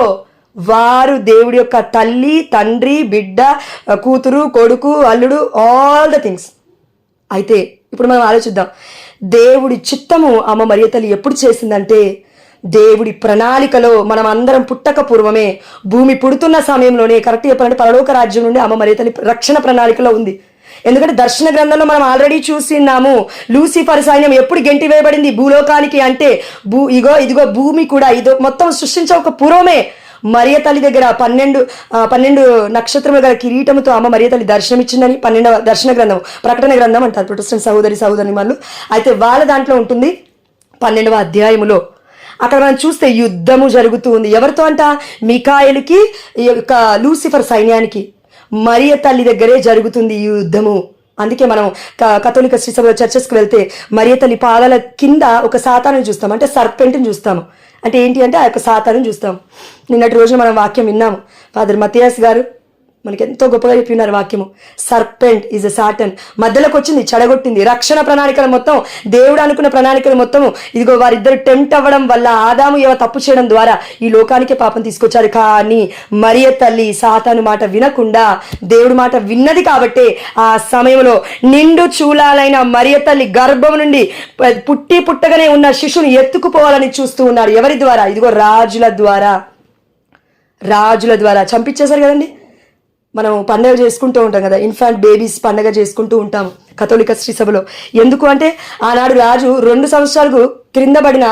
Speaker 1: వారు దేవుడి యొక్క తల్లి, తండ్రి, బిడ్డ, కూతురు, కొడుకు, అల్లుడు, ఆల్ ద థింగ్స్. అయితే ఇప్పుడు మనం ఆలోచిద్దాం, దేవుడి చిత్తము అమ్మ మరియ తల్లి ఎప్పుడు చేసిందంటే, దేవుడి ప్రణాళికలో మనం అందరం పుట్టక పూర్వమే, భూమి పుడుతున్న సమయంలోనే, కరెక్ట్ చెప్పాలంటే పరలోక రాజ్యం నుండి అమ్మ మరియ తల్లి రక్షణ ప్రణాళికలో ఉంది. ఎందుకంటే దర్శన గ్రంథంలో మనం ఆల్రెడీ చూసిన్నాము, లూసిఫర్ సైన్యం ఎప్పుడు గెంటి వేయబడింది భూలోకానికి అంటే, ఇదిగో భూమి కూడా మొత్తం సృష్టించక పూర్వమే మరియ తల్లి దగ్గర 12 నక్షత్రముల గల కిరీటముతో అమ్మ మరియ తల్లి దర్శనమిచ్చిందని 12వ దర్శన గ్రంథం, ప్రకటన గ్రంథం అంటారు ప్రొటెస్టెంట్ సహోదరి వాళ్ళు. అయితే వాళ్ళ దాంట్లో ఉంటుంది 12వ అధ్యాయములో. అక్కడ మనం చూస్తే యుద్ధము జరుగుతూ ఉంది. ఎవరితో అంట? మికాయేలుకి, ఈ యొక్క లూసిఫర్ సైన్యానికి. మరియ తల్లి దగ్గరే జరుగుతుంది ఈ యుద్ధము. అందుకే మనం కథోలిక శ్రీ సభ చర్చెస్కి వెళ్తే మరియ తల్లి పాదాల కింద ఒక సాతాను చూస్తాం, అంటే సర్పెంట్ని చూస్తాము. అంటే ఏంటి అంటే ఆ యొక్క సాతాను చూస్తాం. నిన్నటి రోజు మనం వాక్యం విన్నాము. ఫాదర్ మతియాస్ గారు మనకి ఎంతో గొప్పగా చెప్పి ఉన్నారు వాక్యము. సర్పెంట్ ఈజ్ ఎ సాటన్, మధ్యలోకి వచ్చింది, చెడగొట్టింది రక్షణ ప్రణాళికలు మొత్తం, దేవుడు అనుకున్న ప్రణాళికలు మొత్తము. ఇదిగో వారిద్దరు టెంప్ట్ అవ్వడం వల్ల, ఆదాము ఏవో తప్పు చేయడం ద్వారా ఈ లోకానికే పాపం తీసుకొచ్చారు. కానీ మరియ తల్లి సాతాను మాట వినకుండా దేవుడి మాట విన్నది కాబట్టి ఆ సమయంలో నిండు చూలాలైన మరియ తల్లి గర్భం నుండి పుట్టగానే ఉన్న శిశువుని ఎత్తుకుపోవాలని చూస్తూ ఉన్నారు. ఎవరి ద్వారా? ఇదిగో రాజుల ద్వారా చంపించేశారు కదండి. మనం పండుగ చేసుకుంటూ ఉంటాం కదా, ఇన్ఫాంట్ బేబీస్ పండుగ చేసుకుంటూ ఉంటాము కథోలిక శ్రీ సభలో. ఎందుకు అంటే ఆనాడు రాజు 2 సంవత్సరాలకు క్రింద పడిన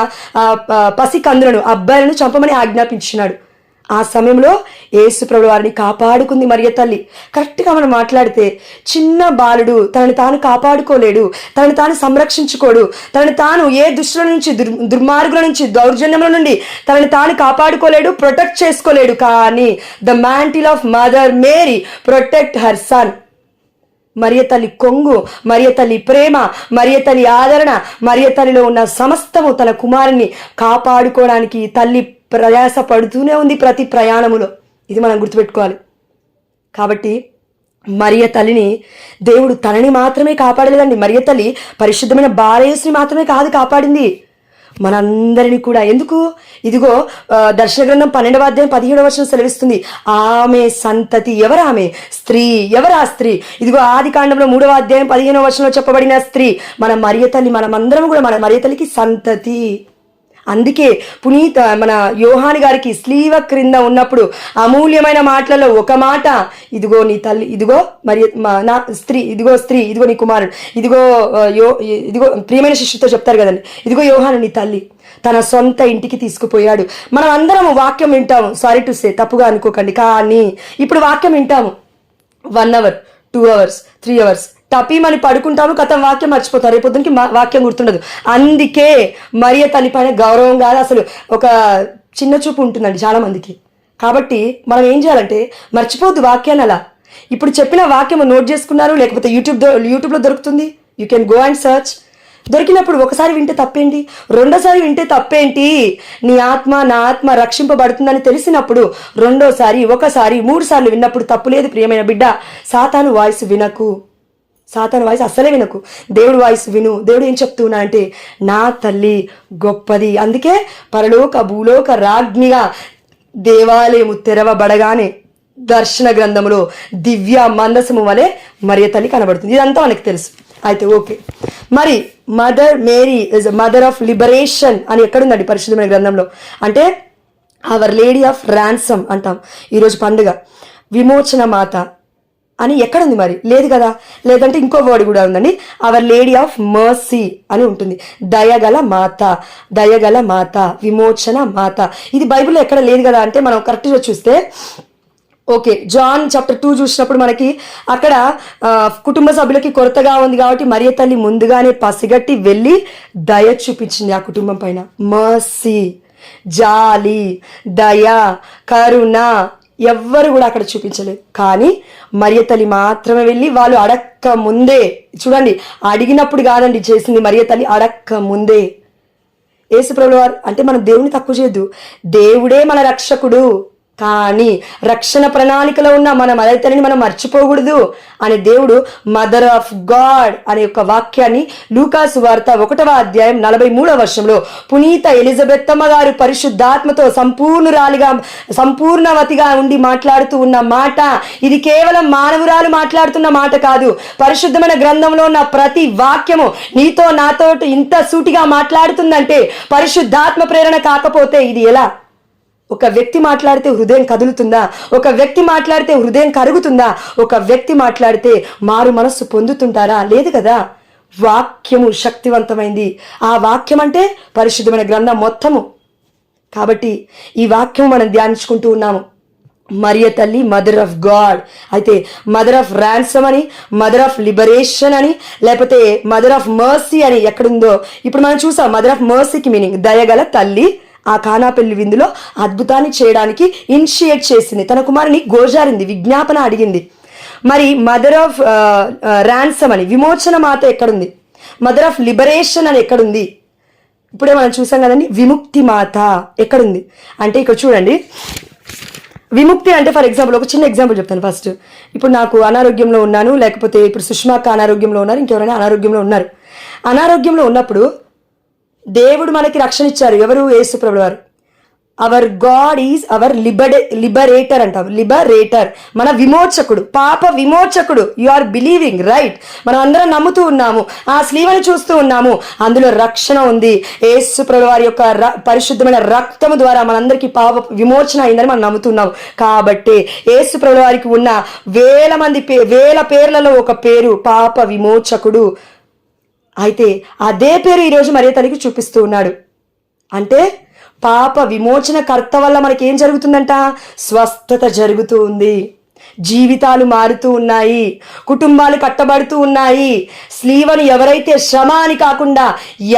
Speaker 1: పసి కందులను, అబ్బాయిలను చంపమని ఆజ్ఞాపించినాడు. ఆ సమయంలో యేసు ప్రభువు వారిని కాపాడుకుంది మరియ తల్లి. కరెక్ట్గా మనం మాట్లాడితే చిన్న బాలుడు తనని తాను కాపాడుకోలేడు, తనని తాను సంరక్షించుకోడు, తనని తాను ఏ దుష్టుల నుంచి, దుర్మార్గుల నుంచి, దౌర్జన్యముల నుండి తనని తాను కాపాడుకోలేడు, ప్రొటెక్ట్ చేసుకోలేడు. కానీ the mantle of mother Mary protect her son. మరియ తల్లి కొంగు, మరియ తల్లి ప్రేమ, మరియ తల్లి ఆదరణ, మరియ తల్లిలో ఉన్న సమస్తము తన కుమారుని కాపాడుకోవడానికి తల్లి ప్రయాస పడుతూనే ఉంది ప్రతి ప్రయాణములో. ఇది మనం గుర్తుపెట్టుకోవాలి. కాబట్టి మరియ తల్లిని దేవుడు తనని మాత్రమే కాపాడలేదండి. మరియ తల్లి పరిశుద్ధమైన బాలయేసుని మాత్రమే కాదు కాపాడింది, మనందరినీ కూడా. ఎందుకు? ఇదిగో దర్శన గ్రంథం 12వ అధ్యాయం 17వ వచనం సెలవిస్తుంది, ఆమె సంతతి. ఎవరు ఆమె? స్త్రీ. ఎవరు ఆ స్త్రీ? ఇదిగో ఆది కాండంలో 3వ అధ్యాయం 15వ వచనంలో చెప్పబడిన స్త్రీ మన మరియ తల్లి. మనమందరం కూడా మన మరియ తల్లికి సంతతి. అందుకే మన యోహాని గారికి స్లీవ క్రింద ఉన్నప్పుడు అమూల్యమైన మాటలలో ఒక మాట, ఇదిగో నీ తల్లి, ఇదిగో మరి నా స్త్రీ, ఇదిగో స్త్రీ, ఇదిగో నీ కుమారుడు, ఇదిగో ప్రియమైన శిష్యుతో చెప్తారు కదండి, ఇదిగో యోహాను నీ తల్లి. తన సొంత ఇంటికి తీసుకుపోయాడు. మనం అందరం వాక్యం వింటాము, సారీ టు సే, తప్పుగా అనుకోకండి. కానీ ఇప్పుడు వాక్యం వింటాము 1 hour 2 hours 3 hours టపీమని పడుకుంటాము, కథ వాక్యం మర్చిపోతారు, రేపు పొద్దునికి వాక్యం గుర్తుండదు. అందుకే మరియ తల్లి పైన గౌరవం కాదు, అసలు ఒక చిన్న చూపు ఉంటుందండి చాలా మందికి. కాబట్టి మనం ఏం చేయాలంటే మర్చిపోద్దు వాక్యాన్ని. అలా ఇప్పుడు చెప్పిన వాక్యం నోట్ చేసుకున్నారు, లేకపోతే యూట్యూబ్లో దొరుకుతుంది, you can go and search. దొరికినప్పుడు ఒకసారి వింటే తప్పేంటి, రెండోసారి వింటే తప్పేంటి? నీ ఆత్మ నా ఆత్మ రక్షింపబడుతుందని తెలిసినప్పుడు రెండోసారి, ఒకసారి, 3 సార్లు విన్నప్పుడు తప్పులేదు. ప్రియమైన బిడ్డ, సాతాను వాయిస్ వినకు, సాతాను వాయిస్ అస్సలే వినకు, దేవుడు వాయిస్ విను. దేవుడు ఏం చెప్తున్నా అంటే నా తల్లి గొప్పది. అందుకే పరలోక భూలోక రాజ్ఞిగా దేవాలయము తెరవబడగానే దర్శన గ్రంథములో దివ్య మందసము వలె మరియ తల్లి కనబడుతుంది. ఇదంతా మనకు తెలుసు. అయితే ఓకే, మరి mother Mary is mother of liberation అని ఎక్కడుందండి పరిశుద్ధమైన గ్రంథంలో? అంటే అవర్ లేడీ ఆఫ్ ర్యాన్సమ్ అంటాం. ఈరోజు పండుగ విమోచన మాత అని ఎక్కడుంది? మరి లేదు కదా. లేదంటే ఇంకో వర్డ్ కూడా ఉందండి, అవర్ లేడీ ఆఫ్ మర్సీ అని ఉంటుంది. దయగల మాత, విమోచన మాత. ఇది బైబిల్లో ఎక్కడ లేదు కదా. అంటే మనం కరెక్ట్గా చూస్తే ఓకే, జాన్ చాప్టర్ 2 చూసినప్పుడు మనకి అక్కడ కుటుంబ సభ్యులకి కొరతగా ఉంది కాబట్టి మరియ తల్లి ముందుగానే పసిగట్టి వెళ్ళి దయ చూపించింది ఆ కుటుంబం పైన. మర్సీ, జాలి, దయ, కరుణ ఎవ్వరు కూడా అక్కడ చూపించలేదు. కానీ మరియ తల్లి మాత్రమే వెళ్ళి, వాళ్ళు అడక్క ముందే, చూడండి అడిగినప్పుడు కాదండి చేసింది, మరియ తల్లి అడక్క ముందే. యేసుప్రభుల వారు అంటే మనం దేవుని తక్కువ చేయొద్దు, దేవుడే మన రక్షకుడు. కానీ రక్షణ ప్రణాళికలో ఉన్న మన మదర్ తల్లిని మనం మర్చిపోకూడదు అని దేవుడు మదర్ ఆఫ్ గాడ్ అనే ఒక వాక్యాన్ని లూకాసు వార్త 1వ అధ్యాయం 43వ వచనంలో పునీత ఎలిజబెత్తమ్మ గారు పరిశుద్ధాత్మతో సంపూర్ణవతిగా ఉండి మాట్లాడుతూ ఉన్న మాట. ఇది కేవలం మానవురాలు మాట్లాడుతున్న మాట కాదు. పరిశుద్ధమైన గ్రంథంలో ఉన్న ప్రతి వాక్యము నీతో నాతో ఇంత సూటిగా మాట్లాడుతుందంటే పరిశుద్ధాత్మ ప్రేరణ కాకపోతే ఇది ఎలా? ఒక వ్యక్తి మాట్లాడితే హృదయం కదులుతుందా? ఒక వ్యక్తి మాట్లాడితే హృదయం కరుగుతుందా? ఒక వ్యక్తి మాట్లాడితే మారు మనస్సు పొందుతుంటారా? లేదు కదా. వాక్యము శక్తివంతమైంది. ఆ వాక్యం అంటే పరిశుద్ధమైన గ్రంథం మొత్తము. కాబట్టి ఈ వాక్యం మనం ధ్యానించుకుంటూ ఉన్నాము. మరియ తల్లి మదర్ ఆఫ్ గాడ్. అయితే మదర్ ఆఫ్ ర్యాన్సమ్ అని, మదర్ ఆఫ్ లిబరేషన్ అని, లేకపోతే మదర్ ఆఫ్ మర్సీ అని ఎక్కడుందో ఇప్పుడు మనం చూసాం. మదర్ ఆఫ్ మర్సీకి మీనింగ్ దయగల తల్లి. ఆ కానా పెళ్లి విందులో అద్భుతాన్ని చేయడానికి ఇనిషియేట్ చేసింది, తన కుమారుని గోజారింది, విజ్ఞాపన అడిగింది. మరి మదర్ ఆఫ్ ర్యాన్సమ్ అని విమోచన మాత ఎక్కడుంది? మదర్ ఆఫ్ లిబరేషన్ అని ఎక్కడుంది? ఇప్పుడే మనం చూసాం కదండి. విముక్తి మాత ఎక్కడుంది అంటే ఇక్కడ చూడండి, విముక్తి అంటే ఫర్ ఎగ్జాంపుల్ ఒక చిన్న ఎగ్జాంపుల్ చెప్తాను ఫస్ట్. ఇప్పుడు నాకు అనారోగ్యంలో ఉన్నాను, లేకపోతే ఇప్పుడు సుష్మాక్క అనారోగ్యంలో ఉన్నారు, ఇంకెవరైనా అనారోగ్యంలో ఉన్నారు. అనారోగ్యంలో ఉన్నప్పుడు దేవుడు మనకి రక్షణ ఇచ్చారు. ఎవరు? యేసు ప్రభువు వారు. Our God is our liberator అంటాం. లిబరేటర్, మన విమోచకుడు, పాప విమోచకుడు. You are believing, right? మనం అందరం నమ్ముతూ ఉన్నాము, ఆ స్లీవని చూస్తూ ఉన్నాము, అందులో రక్షణ ఉంది. యేసు ప్రభువు వారి యొక్క పరిశుద్ధమైన రక్తము ద్వారా మనందరికీ పాప విమోచన అయిందని మనం నమ్ముతున్నాము. కాబట్టి యేసు ప్రభువు వారికి ఉన్న వేల పేర్లలో ఒక పేరు పాప విమోచకుడు. అయితే అదే పేరు ఈరోజు మరియ తల్లికి చూపిస్తూ ఉన్నాడు. అంటే పాప విమోచన కర్త వల్ల మనకి ఏం జరుగుతుందంట? స్వస్థత జరుగుతూ ఉంది, జీవితాలు మారుతూ ఉన్నాయి, కుటుంబాలు కట్టబడుతూ ఉన్నాయి. స్లీవని ఎవరైతే శ్రమ అని కాకుండా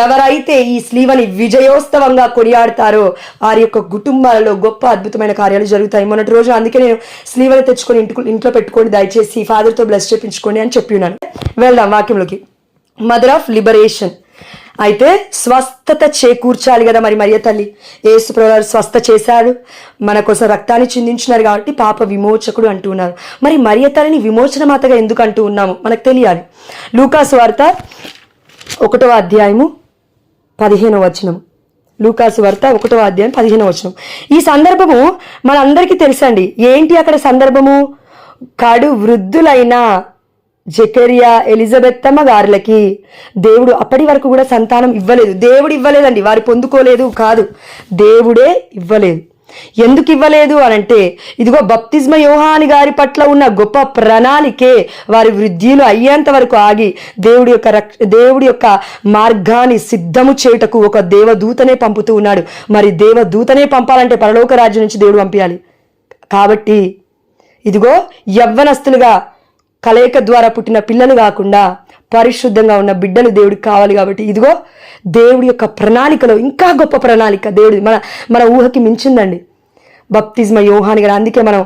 Speaker 1: ఎవరైతే ఈ స్లీవని విజయోత్సవంగా కొనియాడతారో వారి యొక్క కుటుంబాలలో గొప్ప అద్భుతమైన కార్యాలు జరుగుతాయి. మొన్నటి రోజు అందుకే నేను స్లీవని తెచ్చుకొని ఇంట్లో పెట్టుకోండి, దయచేసి ఫాదర్తో బ్లెస్ చేయించుకోండి అని చెప్పి ఉన్నాను. వెళ్దాం వాక్యంలోకి. Mother of liberation. అయితే స్వస్థత చేకూర్చాలి కదా మరి మరియ తల్లి. యేసు ప్రభువు స్వస్థ చేశాడు, మన కోసం రక్తాన్ని చిందించినారు కాబట్టి పాప విమోచకుడు అంటూ ఉన్నారు. మరి మరియ తల్లిని విమోచన మాతగా ఎందుకు అంటూ ఉన్నాము మనకు తెలియాలి. లూకాసు వార్త 1వ అధ్యాయము 15వ వచనం. లూకాసు వార్త 1వ అధ్యాయం 15వ వచనం. ఈ సందర్భము మనందరికీ తెలుసండి. ఏంటి అక్కడ సందర్భము? కడు వృద్ధులైన జకరియా ఎలిజబెత్తమ్మ గారులకి దేవుడు అప్పటి వరకు కూడా సంతానం ఇవ్వలేదు. దేవుడు ఇవ్వలేదండి, వారు పొందుకోలేదు కాదు, దేవుడే ఇవ్వలేదు. ఎందుకు ఇవ్వలేదు అనంటే ఇదిగో బప్తిస్మ యోహాను గారి పట్ల ఉన్న గొప్ప ప్రణాళికే వారి వృద్ధిలు అయ్యేంత వరకు ఆగి దేవుడి యొక్క మార్గాన్ని సిద్ధము చేయుటకు ఒక దేవదూతనే పంపుతూ ఉన్నాడు. మరి దేవదూతనే పంపాలంటే పరలోక రాజ్యం నుంచి దేవుడు పంపించాలి. కాబట్టి ఇదిగో యవ్వనస్తులుగా కలయిక ద్వారా పుట్టిన పిల్లలు కాకుండా పరిశుద్ధంగా ఉన్న బిడ్డలు దేవుడికి కావాలి. కాబట్టి ఇదిగో దేవుడి యొక్క ప్రణాళికలో ఇంకా గొప్ప ప్రణాళిక దేవుడి మన ఊహకి మించిందండి. బప్తిస్మ యోహాను గారు, అందుకే మనం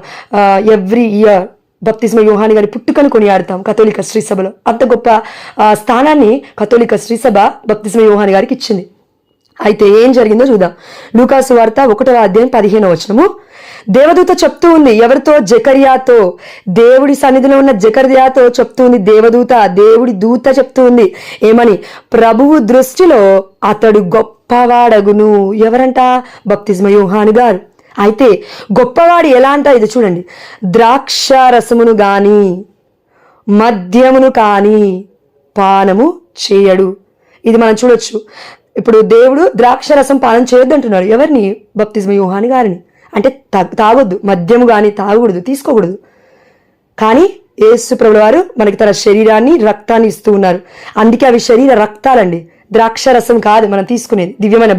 Speaker 1: ఎవ్రీ ఇయర్ బప్తిస్మ యోహాను గారి పుట్టుకను కొనియాడతాం కథోలిక శ్రీసభలో. అంత గొప్ప స్థానాన్ని కథోలిక శ్రీసభ బప్తిస్మ యోహాను గారికి ఇచ్చింది. అయితే ఏం జరిగిందో చూద్దాం. లూకాసు వార్త 1వ అధ్యాయం 15వ వచనము. దేవదూత చెప్తూ ఉంది ఎవరితో? జకర్యాతో. దేవుడి సన్నిధిలో ఉన్న జకర్యాతో చెప్తూ ఉంది దేవదూత, దేవుడి దూత చెప్తూ ఉంది ఏమని? ప్రభువు దృష్టిలో అతడు గొప్పవాడగును. ఎవరంట? బప్తిస్మ యోహాను గారు. అయితే గొప్పవాడు ఎలా అంట? ఇది చూడండి. ద్రాక్ష రసమును గాని మద్యమును కాని పానము చేయడు. ఇది మనం చూడొచ్చు. ఇప్పుడు దేవుడు ద్రాక్ష రసం పానం చేయొద్దు అంటున్నాడు. ఎవరిని? బప్తిస్మ యోహాను గారిని. అంటే తాగొద్దు, మద్యము కానీ తాగకూడదు, తీసుకోకూడదు. కానీ యేసు ప్రభువు వారు మనకి తన శరీరాన్ని రక్తాన్ని ఇస్తూ ఉన్నారు. అందుకే అవి శరీర రక్తాలండి, ద్రాక్ష రసం కాదు మనం తీసుకునేది. దివ్యమైన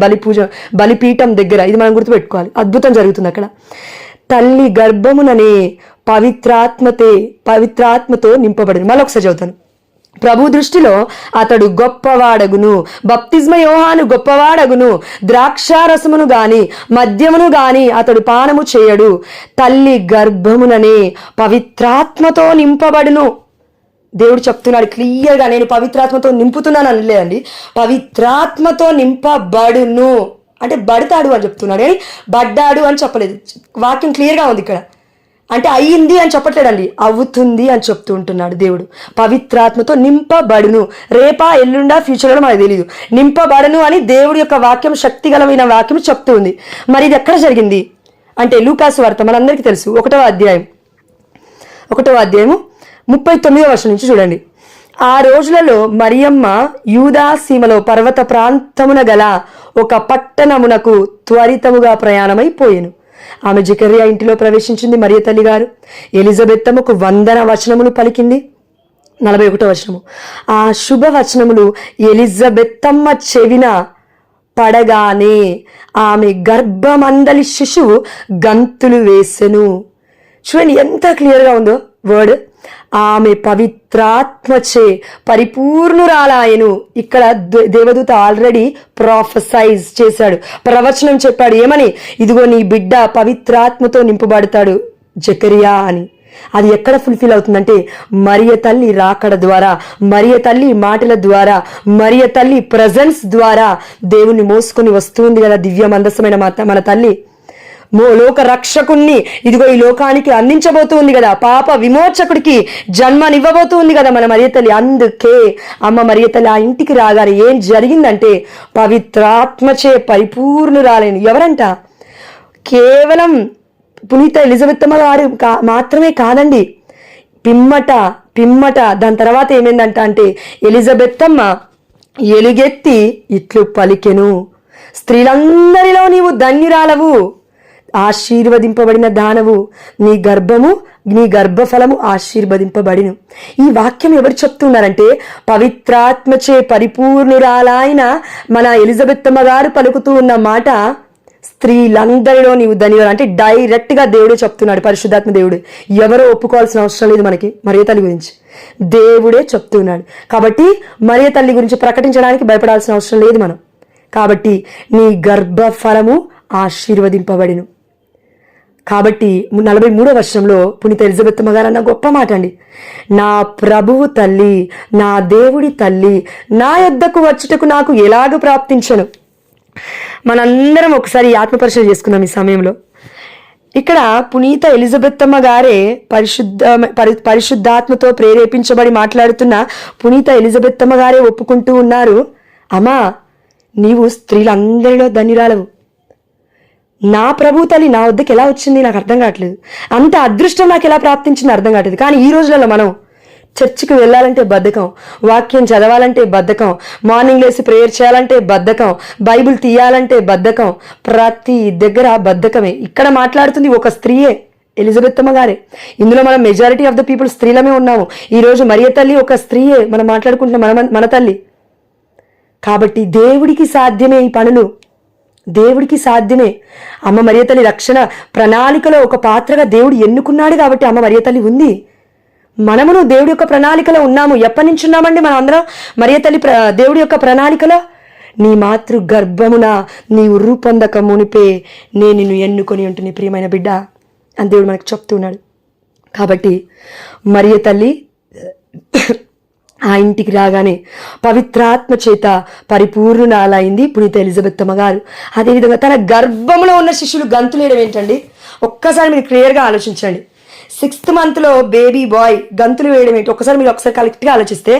Speaker 1: బలిపీఠం దగ్గర ఇది మనం గుర్తుపెట్టుకోవాలి. అద్భుతం జరుగుతుంది అక్కడ. తల్లి గర్భముననే పవిత్రాత్మతో నింపబడింది. మళ్ళొకసారి చదువుతాను. ప్రభు దృష్టిలో అతడు గొప్పవాడగును. బప్తిస్మ యోహాను గొప్పవాడగును. ద్రాక్షారసమును గాని మద్యమును గాని అతడు పానము చేయడు. తల్లి గర్భముననే పవిత్రాత్మతో నింపబడును. దేవుడు చెప్తున్నాడు క్లియర్గా, నేను పవిత్రాత్మతో నింపుతున్నాను అనలేదండి, పవిత్రాత్మతో నింపబడును అంటే బడతాడు అని చెప్తున్నాడు, కానీ బడ్డాడు అని చెప్పలేదు. వాక్యం క్లియర్గా ఉంది ఇక్కడ. అంటే అయ్యింది అని చెప్పట్లేదండి, అవుతుంది అని చెప్తూ ఉంటున్నాడు దేవుడు. పవిత్రాత్మతో నింపబడును. రేపా ఎల్లుండా ఫ్యూచర్లో మనకు తెలియదు. నింపబడును అని దేవుడి యొక్క వాక్యం, శక్తిగలమైన వాక్యం చెప్తూ ఉంది. మరి ఇది ఎక్కడ జరిగింది అంటే లూకాసు వార్త మనందరికీ తెలుసు 1వ అధ్యాయము 39వ వచనం నుంచి చూడండి. ఆ రోజులలో మరియమ్మ యూదా సీమలో పర్వత ప్రాంతమున గల ఒక పట్టణమునకు త్వరితముగా ప్రయాణమైపోయెను. ఆమె జకర్యా ఇంటిలో ప్రవేశించింది. మరియ తల్లి గారు ఎలిజబెత్తమ్మకు వందన వచనములు పలికింది. 41వ వచనము. ఆ శుభ వచనములు ఎలిజబెత్తమ్మ చెవిన పడగానే ఆమె గర్భమందలి శిశువు గంతులు వేసెను. చూడండి ఎంత క్లియర్గా ఉందో వర్డ్. ఆమె పవిత్రాత్మచే పరిపూర్ణురాలాయను. ఇక్కడ దేవదూత ఆల్రెడీ ప్రాఫెసైజ్ చేశాడు, ప్రవచనం చెప్పాడు. ఏమని? ఇదిగో నీ బిడ్డ పవిత్రాత్మతో నింపబడతాడు జకరియా అని. అది ఎక్కడ ఫుల్ఫిల్ అవుతుందంటే మరియ తల్లి రాకడ ద్వారా, మరియ తల్లి మాటల ద్వారా, మరియ తల్లి ప్రజెన్స్ ద్వారా దేవుణ్ణి మోసుకొని వస్తుంది కదా దివ్య మందసమైన మన తల్లి. లోక రక్షకుణ్ణి ఇదిగో ఈ లోకానికి అందించబోతుంది కదా, పాప విమోచకుడికి జన్మనివ్వబోతుంది కదా మన మరియ తల్లి. అందుకే అమ్మ మరియ తల్లి ఆ ఇంటికి రాగానే ఏం జరిగిందంటే పవిత్రాత్మచే పరిపూర్ణురాలైన ఎవరంట? కేవలం పునీత ఎలిజబెత్తమ్మ గారు మాత్రమే కాదండి, పిమ్మట దాని తర్వాత ఏమైందంట అంటే ఎలిజబెత్తమ్మ ఎలుగెత్తి ఇట్లు పలికెను, స్త్రీలందరిలో నీవు ధన్యురాలవు, ఆశీర్వదింపబడిన దానవు, నీ గర్భఫలము ఆశీర్వదింపబడిను. ఈ వాక్యం ఎవరు చెప్తున్నారంటే పవిత్రాత్మచే పరిపూర్ణురాలైన మన ఎలిజబెత్తమ్మ గారు పలుకుతూ ఉన్న మాట, స్త్రీలందరిలో నీవు ధన్యురాలు అంటే డైరెక్ట్ గా దేవుడే చెప్తున్నాడు, పరిశుద్ధాత్మ దేవుడు. ఎవరో ఒప్పుకోవాల్సిన అవసరం లేదు మనకి మరియ తల్లి గురించి, దేవుడే చెప్తున్నాడు. కాబట్టి మరియ తల్లి గురించి ప్రకటించడానికి భయపడాల్సిన అవసరం లేదు మనం. కాబట్టి నీ గర్భఫలము ఆశీర్వదింపబడిను. కాబట్టి 43వ వర్షంలో పునీత ఎలిజబెత్తమ్మ గారు అన్న గొప్ప మాట అండి, నా ప్రభువు తల్లి, నా దేవుడి తల్లి నా యొద్దకు వచ్చుటకు నాకు ఎలాగ ప్రాప్తించను. మనందరం ఒకసారి ఆత్మపరిశీలన చేసుకుందాం ఈ సమయంలో. ఇక్కడ పునీత ఎలిజబెత్తమ్మ గారే పరిశుద్ధాత్మతో ప్రేరేపించబడి మాట్లాడుతున్న పునీత ఎలిజబెత్తమ్మ గారే ఒప్పుకుంటూ ఉన్నారు, అమ్మా నీవు స్త్రీలందరిలో ధన్యురాలవు. నా ప్రభు తల్లి నా వద్దకు ఎలా వచ్చింది నాకు అర్థం కావట్లేదు, అంత అదృష్టం నాకు ఎలా ప్రాప్తించింది అర్థం కావట్లేదు. కానీ ఈ రోజులలో మనం చర్చికి వెళ్ళాలంటే బద్ధకం, వాక్యం చదవాలంటే బద్ధకం, మార్నింగ్ లేసి ప్రేయర్ చేయాలంటే బద్ధకం, బైబిల్ తీయాలంటే బద్ధకం, ప్రతి దగ్గర బద్ధకమే. ఇక్కడ మాట్లాడుతుంది ఒక స్త్రీయే, ఎలిజబెత్తమ్మ గారే. ఇందులో మనం మెజారిటీ ఆఫ్ ద పీపుల్ స్త్రీలమే ఉన్నాము. ఈరోజు మరియ తల్లి ఒక స్త్రీయే, మనం మాట్లాడుకుంటున్న మన తల్లి. కాబట్టి దేవుడికి సాధ్యమే ఈ పనులు, దేవుడికి సాధ్యమే. అమ్మ మరియ తల్లి రక్షణ ప్రణాళికలో ఒక పాత్రగా దేవుడు ఎన్నుకున్నాడు కాబట్టి అమ్మ మరియ తల్లి ఉంది. మనమును దేవుడి యొక్క ప్రణాళికలో ఉన్నాము. ఎప్పటి నుంచి ఉన్నామండి మనం అందరం మరియ తల్లి దేవుడి యొక్క ప్రణాళికలో? నీ మాతృ గర్భమున నీవు రూపొందక మునిపే నేను నిన్ను ఎన్నుకొని ఉంటుంది ప్రియమైన బిడ్డ అని దేవుడు మనకు చెప్తున్నాడు. కాబట్టి మరియ తల్లి ఆ ఇంటికి రాగానే పవిత్రాత్మ చేత పరిపూర్ణాలైంది పునీత ఎలిజబెత్తమ్మ గారు. అదేవిధంగా తన గర్భంలో ఉన్న శిశువులు గంతులేయడం ఏంటండి? ఒక్కసారి మీరు క్లియర్గా ఆలోచించండి. 6th month బేబీ బాయ్ గంతులు వేయడం ఏంటి? ఒకసారి కరెక్ట్గా ఆలోచిస్తే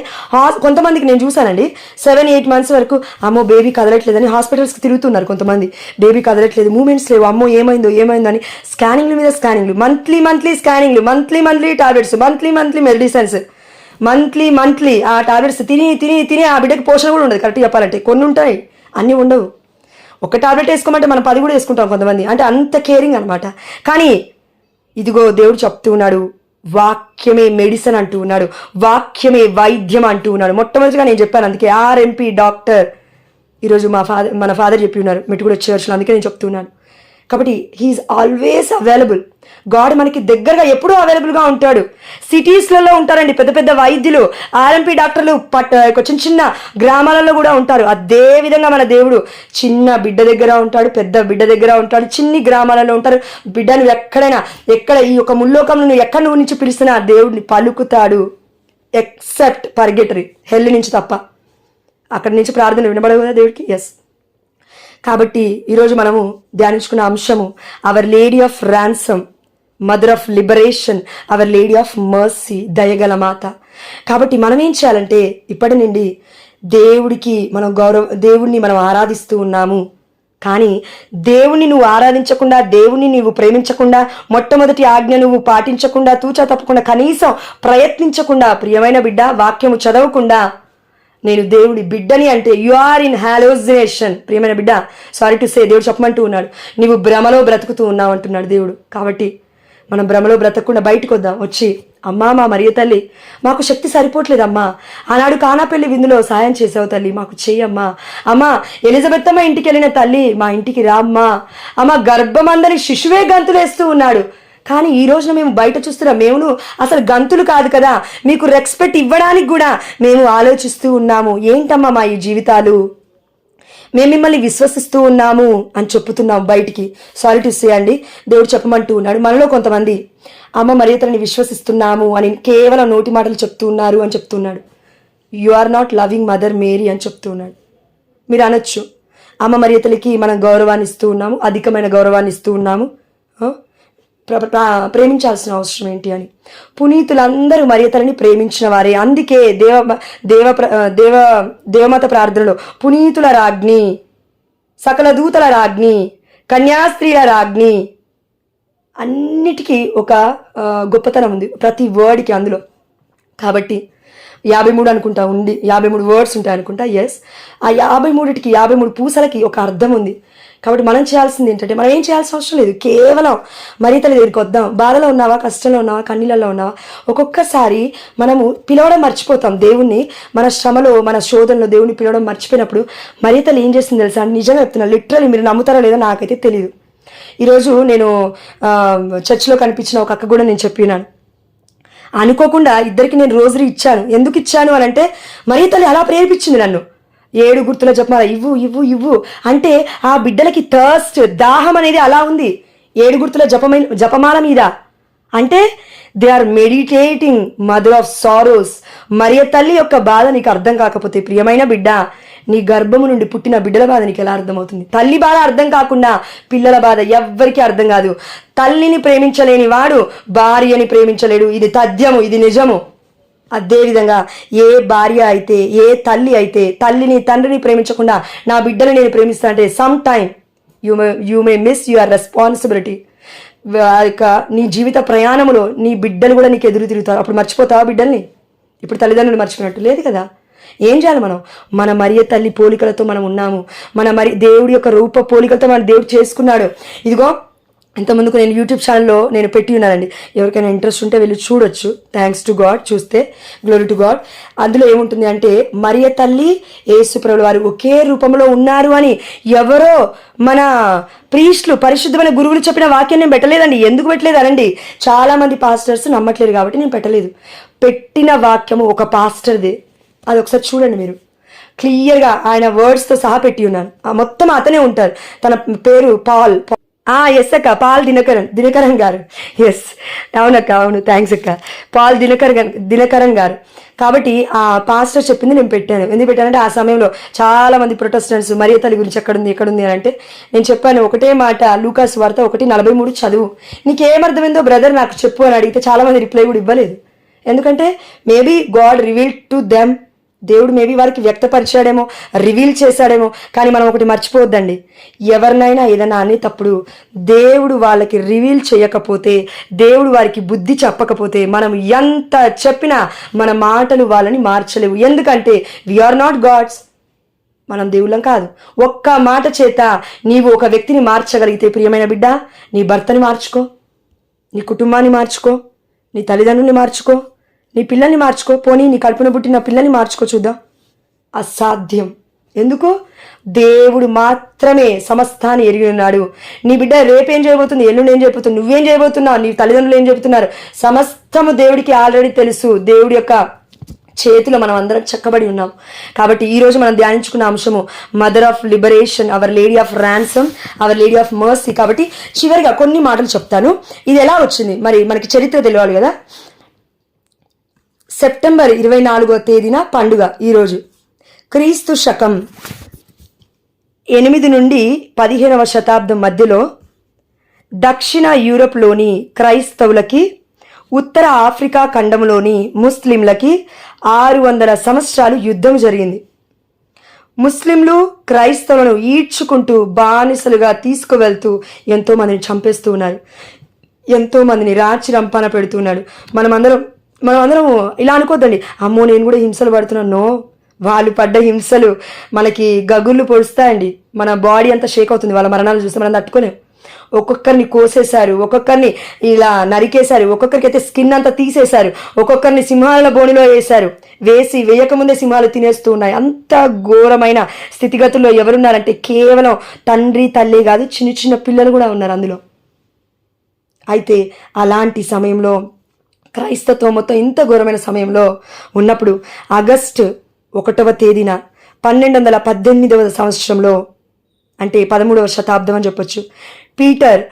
Speaker 1: కొంతమందికి నేను చూసానండి 7-8 months వరకు అమ్మో బేబీ కదలట్లేదని హాస్పిటల్స్కి తిరుగుతున్నారు కొంతమంది. బేబీ కదలట్లేదు, మూమెంట్స్ లేవు, అమ్మో ఏమైందో అని స్కానింగ్ల మీద స్కానింగ్లు, మంత్లీ స్కానింగ్లు, monthly tablets, monthly medicines, monthly ఆ టాబ్లెట్స్ తిని ఆ బిడ్డకి పోషణ కూడా ఉండదు. కరెక్ట్ చెప్పాలంటే కొన్ని ఉంటాయి, అన్నీ ఉండవు. ఒక టాబ్లెట్ వేసుకోమంటే మనం 10 కూడా వేసుకుంటాం కొంతమంది, అంటే అంత కేరింగ్ అనమాట. కానీ ఇదిగో దేవుడు చెప్తూ ఉన్నాడు, వాక్యమే మెడిసిన్ అంటూ ఉన్నాడు, వాక్యమే వైద్యం అంటూ ఉన్నాడు. మొట్టమొదటిగా నేను చెప్పాను, అందుకే RMP డాక్టర్ ఈరోజు మన ఫాదర్ చెప్పి ఉన్నారు మెట్టుగూడ చర్చ్లో, అందుకే నేను చెప్తున్నాను. కాబట్టి హీఈస్ ఆల్వేస్ అవైలబుల్. గాడ్ మనకి దగ్గరగా ఎప్పుడూ అవైలబుల్గా ఉంటాడు. సిటీస్లలో ఉంటారండి పెద్ద వైద్యులు, RMP డాక్టర్లు చిన్న గ్రామాలలో కూడా ఉంటారు. అదే విధంగా మన దేవుడు చిన్న బిడ్డ దగ్గర ఉంటాడు, పెద్ద బిడ్డ దగ్గర ఉంటాడు, చిన్ని గ్రామాలలో ఉంటారు. బిడ్డను ఎక్కడ ఈ యొక్క ముల్లోకంలో నువ్వు ఎక్కడ నువ్వు నుంచి పిలిచినా దేవుడిని పలుకుతాడు. ఎక్సెప్ట్ పర్గెటరీ, హెల్ నుంచి తప్ప. అక్కడి నుంచి ప్రార్థన వినబడవు కదా దేవుడికి. ఎస్. కాబట్టి ఈరోజు మనము ధ్యానించుకున్న అంశము our lady of ransom, mother of liberation, our lady of mercy, దయగల మాత. కాబట్టి మనం ఏం చేయాలంటే ఇప్పటి నుండి దేవుడిని మనం ఆరాధిస్తూ ఉన్నాము. కానీ దేవుణ్ణి నువ్వు ఆరాధించకుండా, దేవుణ్ణి నువ్వు ప్రేమించకుండా, మొట్టమొదటి ఆజ్ఞ నువ్వు పాటించకుండా, తూచా తప్పకుండా, కనీసం ప్రయత్నించకుండా, ప్రియమైన బిడ్డ వాక్యము చదవకుండా నేను దేవుడి బిడ్డని అంటే యు ఆర్ ఇన్ హాలోజినేషన్. ప్రియమైన బిడ్డ, సారీ టు సే, దేవుడు చెప్పమంటూ ఉన్నాడు, నీవు భ్రమలో బ్రతుకుతూ ఉన్నావు అంటున్నాడు దేవుడు. కాబట్టి మనం భ్రమలో బ్రతకకుండా బయటకు వద్దాం. వచ్చి అమ్మా మా మరియ తల్లి మాకు శక్తి సరిపోవట్లేదమ్మా, ఆనాడు కానాపల్లి విందులో సాయం చేసావు తల్లి, మాకు చెయ్యమ్మా. అమ్మా ఎలిజబెత్తమ్మ ఇంటికి వెళ్ళిన తల్లి మా ఇంటికి రామ్మా. అమ్మ గర్భమందని శిశువే గంతులేస్తూ ఉన్నాడు. కానీ ఈ రోజున మేము బయట చూస్తున్నాం, మేమును అసలు గంతులు కాదు కదా, మీకు రెస్పెక్ట్ ఇవ్వడానికి కూడా మేము ఆలోచిస్తూ ఉన్నాము. ఏంటమ్మా మా ఈ జీవితాలు, మేము మిమ్మల్ని విశ్వసిస్తూ ఉన్నాము అని చెప్పుతున్నాం బయటికి. సారీ టు సే అండి, దేవుడు చెప్పమంటూ ఉన్నాడు. మనలో కొంతమంది అమ్మ మరియ తల్లిని విశ్వసిస్తున్నాము అని కేవలం నోటి మాటలు చెప్తూ ఉన్నారు అని చెప్తున్నాడు. You are not loving mother Mary అని చెప్తున్నాడు. మీరు అనొచ్చు అమ్మ మరియ తల్లికి మనం గౌరవాన్ని ఇస్తూ ఉన్నాము, అధికమైన గౌరవాన్ని ఇస్తూ ఉన్నాము. ప్రేమించాల్సిన అవసరం ఏంటి అని. పునీతులందరూ మరియ తల్లిని ప్రేమించిన వారే. అందుకే దేవమత ప్రార్థనలో పునీతుల రాజ్ఞి, సకల దూతల రాజ్ఞి, కన్యాస్త్రీల రాజ్ఞి, అన్నిటికీ ఒక గొప్పతనం ఉంది ప్రతి వర్డ్కి అందులో. కాబట్టి 53 అనుకుంటా 53 వర్డ్స్ ఉంటాయి అనుకుంటా. ఎస్, ఆ 53కి 53 పూసలకి ఒక అర్థం ఉంది. కాబట్టి మనం చేయాల్సింది ఏంటంటే, మనం ఏం చేయాల్సిన అవసరం లేదు, కేవలం మరియ తల్లి దగ్గరికి వద్దాం. బాధలో ఉన్నావా, కష్టంలో ఉన్నావా, కన్నీళ్ళలో ఉన్నావా, ఒక్కొక్కసారి మనము పిలవడం మర్చిపోతాం దేవుణ్ణి. మన శ్రమలో, మన శోధనలో దేవుణ్ణి పిలవడం మర్చిపోయినప్పుడు మరియ తల్లి ఏం చేస్తుంది తెలుసా? నిజంగా చెప్తున్నా, లిటరల్లీ మీరు నమ్ముతారో లేదో నాకైతే తెలియదు. ఈరోజు నేను చర్చిలో కనిపించిన ఒక అక్క కూడా నేను చెప్పినాను, అనుకోకుండా ఇద్దరికి నేను రోజరీ ఇచ్చాను. ఎందుకు ఇచ్చాను అని అంటే, మరియ తల్లి అలా ప్రేరేపించింది నన్ను. 7 గుర్తుల జపమాల ఇవ్వు ఇవ్వు ఇవ్వు అంటే, ఆ బిడ్డలకి థర్స్ట్, దాహం అనేది అలా ఉంది 7 గుర్తుల జపమాల మీద. అంటే they are meditating mother of sorrows. మరియ తల్లి యొక్క బాధ నీకు అర్థం కాకపోతే, ప్రియమైన బిడ్డ, నీ గర్భము నుండి పుట్టిన బిడ్డల బాధ నీకు ఎలా అర్థమవుతుంది? తల్లి బాధ అర్థం కాకుండా పిల్లల బాధ ఎవ్వరికీ అర్థం కాదు. తల్లిని ప్రేమించలేని వాడు భార్యని ప్రేమించలేడు. ఇది తథ్యము, ఇది నిజము. అదేవిధంగా ఏ భార్య అయితే, ఏ తల్లి అయితే తల్లిని తండ్రిని ప్రేమించకుండా నా బిడ్డని నేను ప్రేమిస్తా అంటే, some time you may miss your responsibility. నీ జీవిత ప్రయాణంలో నీ బిడ్డలు కూడా నీకు ఎదురు తిరుగుతారు. అప్పుడు మర్చిపోతావా బిడ్డల్ని? ఇప్పుడు తల్లిదండ్రులు మర్చిపోయినట్టు లేదు కదా. ఏం చేయాలి మనం? మన మరియ తల్లి పోలికలతో మనం ఉన్నాము. దేవుడి యొక్క రూప పోలికలతో మన దేవుడు చేసుకున్నాడు. ఇదిగో ఇంతకుముందుకు నేను యూట్యూబ్ ఛానల్లో నేను పెట్టి ఉన్నానండి, ఎవరికైనా ఇంట్రెస్ట్ ఉంటే వెళ్ళి చూడొచ్చు. థ్యాంక్స్ టు గాడ్, చూస్తే గ్లోరీ టు గాడ్. అందులో ఏముంటుంది అంటే, మరియ తల్లి యేసు ప్రభువు వారు ఒకే రూపంలో ఉన్నారు అని ఎవరో మన ప్రీస్టులు, పరిశుద్ధమైన గురువులు చెప్పిన వాక్యం నేను పెట్టలేదండి. ఎందుకు పెట్టలేదు అనండి, చాలామంది పాస్టర్స్ నమ్మట్లేరు కాబట్టి నేను పెట్టలేదు. పెట్టిన వాక్యము ఒక పాస్టర్దే, అది ఒకసారి చూడండి మీరు. క్లియర్గా ఆయన వర్డ్స్తో సహా పెట్టి ఉన్నాను. మొత్తం అతనే ఉంటారు. తన పేరు పాల్. ఎస్ అక్క, పాల్ దినకరన్ గారు. ఎస్, అవునక్క, అవును, థ్యాంక్స్ అక్క. పాల్ దినకరన్ గారు. కాబట్టి ఆ పాస్టర్ చెప్పింది నేను పెట్టాను. ఎందుకు పెట్టానంటే, ఆ సమయంలో చాలా మంది ప్రొటెస్టెంట్స్ మరియ తల్లి గురించి ఎక్కడుంది అని అంటే, నేను చెప్పాను ఒకటే మాట, లూకాస్ వార్త 1:43 చదువు, నీకేమర్థమైందో బ్రదర్ నాకు చెప్పు అని అడిగితే చాలా మంది రిప్లై కూడా ఇవ్వలేదు. ఎందుకంటే maybe God reveal to them, దేవుడు మేబీ వారికి వ్యక్తపరిచాడేమో, రివీల్ చేశాడేమో. కానీ మనం ఒకటి మర్చిపోవద్దండి, ఎవరినైనా ఏదైనా అనేటప్పుడు దేవుడు వాళ్ళకి రివీల్ చేయకపోతే, దేవుడు వారికి బుద్ధి చెప్పకపోతే, మనం ఎంత చెప్పినా మన మాటలు వాళ్ళని మార్చలేవు. ఎందుకంటే వీఆర్ నాట్ గాడ్స్, మనం దేవుళ్ళం కాదు. ఒక్క మాట చేత నీవు ఒక వ్యక్తిని మార్చగలిగితే, ప్రియమైన బిడ్డ, నీ భర్తని మార్చుకో, నీ కుటుంబాన్ని మార్చుకో, నీ తల్లిదండ్రుల్ని మార్చుకో, నీ పిల్లల్ని మార్చుకో, పోనీ నీ కడుపున పుట్టిన పిల్లల్ని మార్చుకో, చూద్దాం. అసాధ్యం. ఎందుకు? దేవుడు మాత్రమే సమస్తాన్ని ఎరిగి ఉన్నాడు. నీ బిడ్డ రేపేం చేయబోతుంది, ఎల్లుండి ఏం చేయబోతుంది, నువ్వేం చేయబోతున్నావు, నీ తల్లిదండ్రులు ఏం చెబుతున్నారు, సమస్తము దేవుడికి ఆల్రెడీ తెలుసు. దేవుడి యొక్క చేతిలో మనం అందరం చక్కబడి ఉన్నాం. కాబట్టి ఈరోజు మనం ధ్యానించుకున్న అంశము mother of liberation, our lady of ransom, our lady of mercy. కాబట్టి చివరిగా కొన్ని మాటలు చెప్తాను. ఇది ఎలా వచ్చింది మరి మనకి చరిత్ర తెలియాలి కదా. సెప్టెంబర్ 24వ తేదీన పండుగ ఈరోజు. క్రీస్తు శకం 8 నుండి 15వ శతాబ్దం మధ్యలో దక్షిణ యూరప్లోని క్రైస్తవులకి, ఉత్తర ఆఫ్రికా ఖండంలోని ముస్లింలకి 600 సంవత్సరాలు యుద్ధం జరిగింది. ముస్లింలు క్రైస్తవులను ఈడ్చుకుంటూ బానిసలుగా తీసుకువెళ్తూ ఎంతో మందిని చంపేస్తూ ఉన్నారు, ఎంతో మందిని రాచి రంపాన పెడుతున్నాడు. మనమందరం ఇలా అనుకోద్దండి, అమ్మో నేను కూడా హింసలు పడుతున్నాను. వాళ్ళు పడ్డ హింసలు మనకి గగుళ్ళు పొడుస్తాయండి, మన బాడీ అంతా షేక్ అవుతుంది వాళ్ళ మరణాలు చూస్తే మనం తట్టుకోలేం. ఒక్కొక్కరిని కోసేశారు, ఒక్కొక్కరిని ఇలా నరికేశారు, ఒక్కొక్కరికి అయితే స్కిన్ అంతా తీసేశారు, ఒక్కొక్కరిని సింహాల బోనిలో వేయకముందే సింహాలు తినేస్తూ ఉన్నాయి. అంత ఘోరమైన స్థితిగతుల్లో ఎవరున్నారంటే కేవలం తండ్రి తల్లి కాదు, చిన్న చిన్న పిల్లలు కూడా ఉన్నారు అందులో. అయితే అలాంటి సమయంలో క్రైస్తత్వం మొత్తం ఇంత ఘోరమైన సమయంలో ఉన్నప్పుడు ఆగస్టు 1వ తేదీన 1218వ సంవత్సరంలో, అంటే 13వ శతాబ్దం అని చెప్పొచ్చు, పీటర్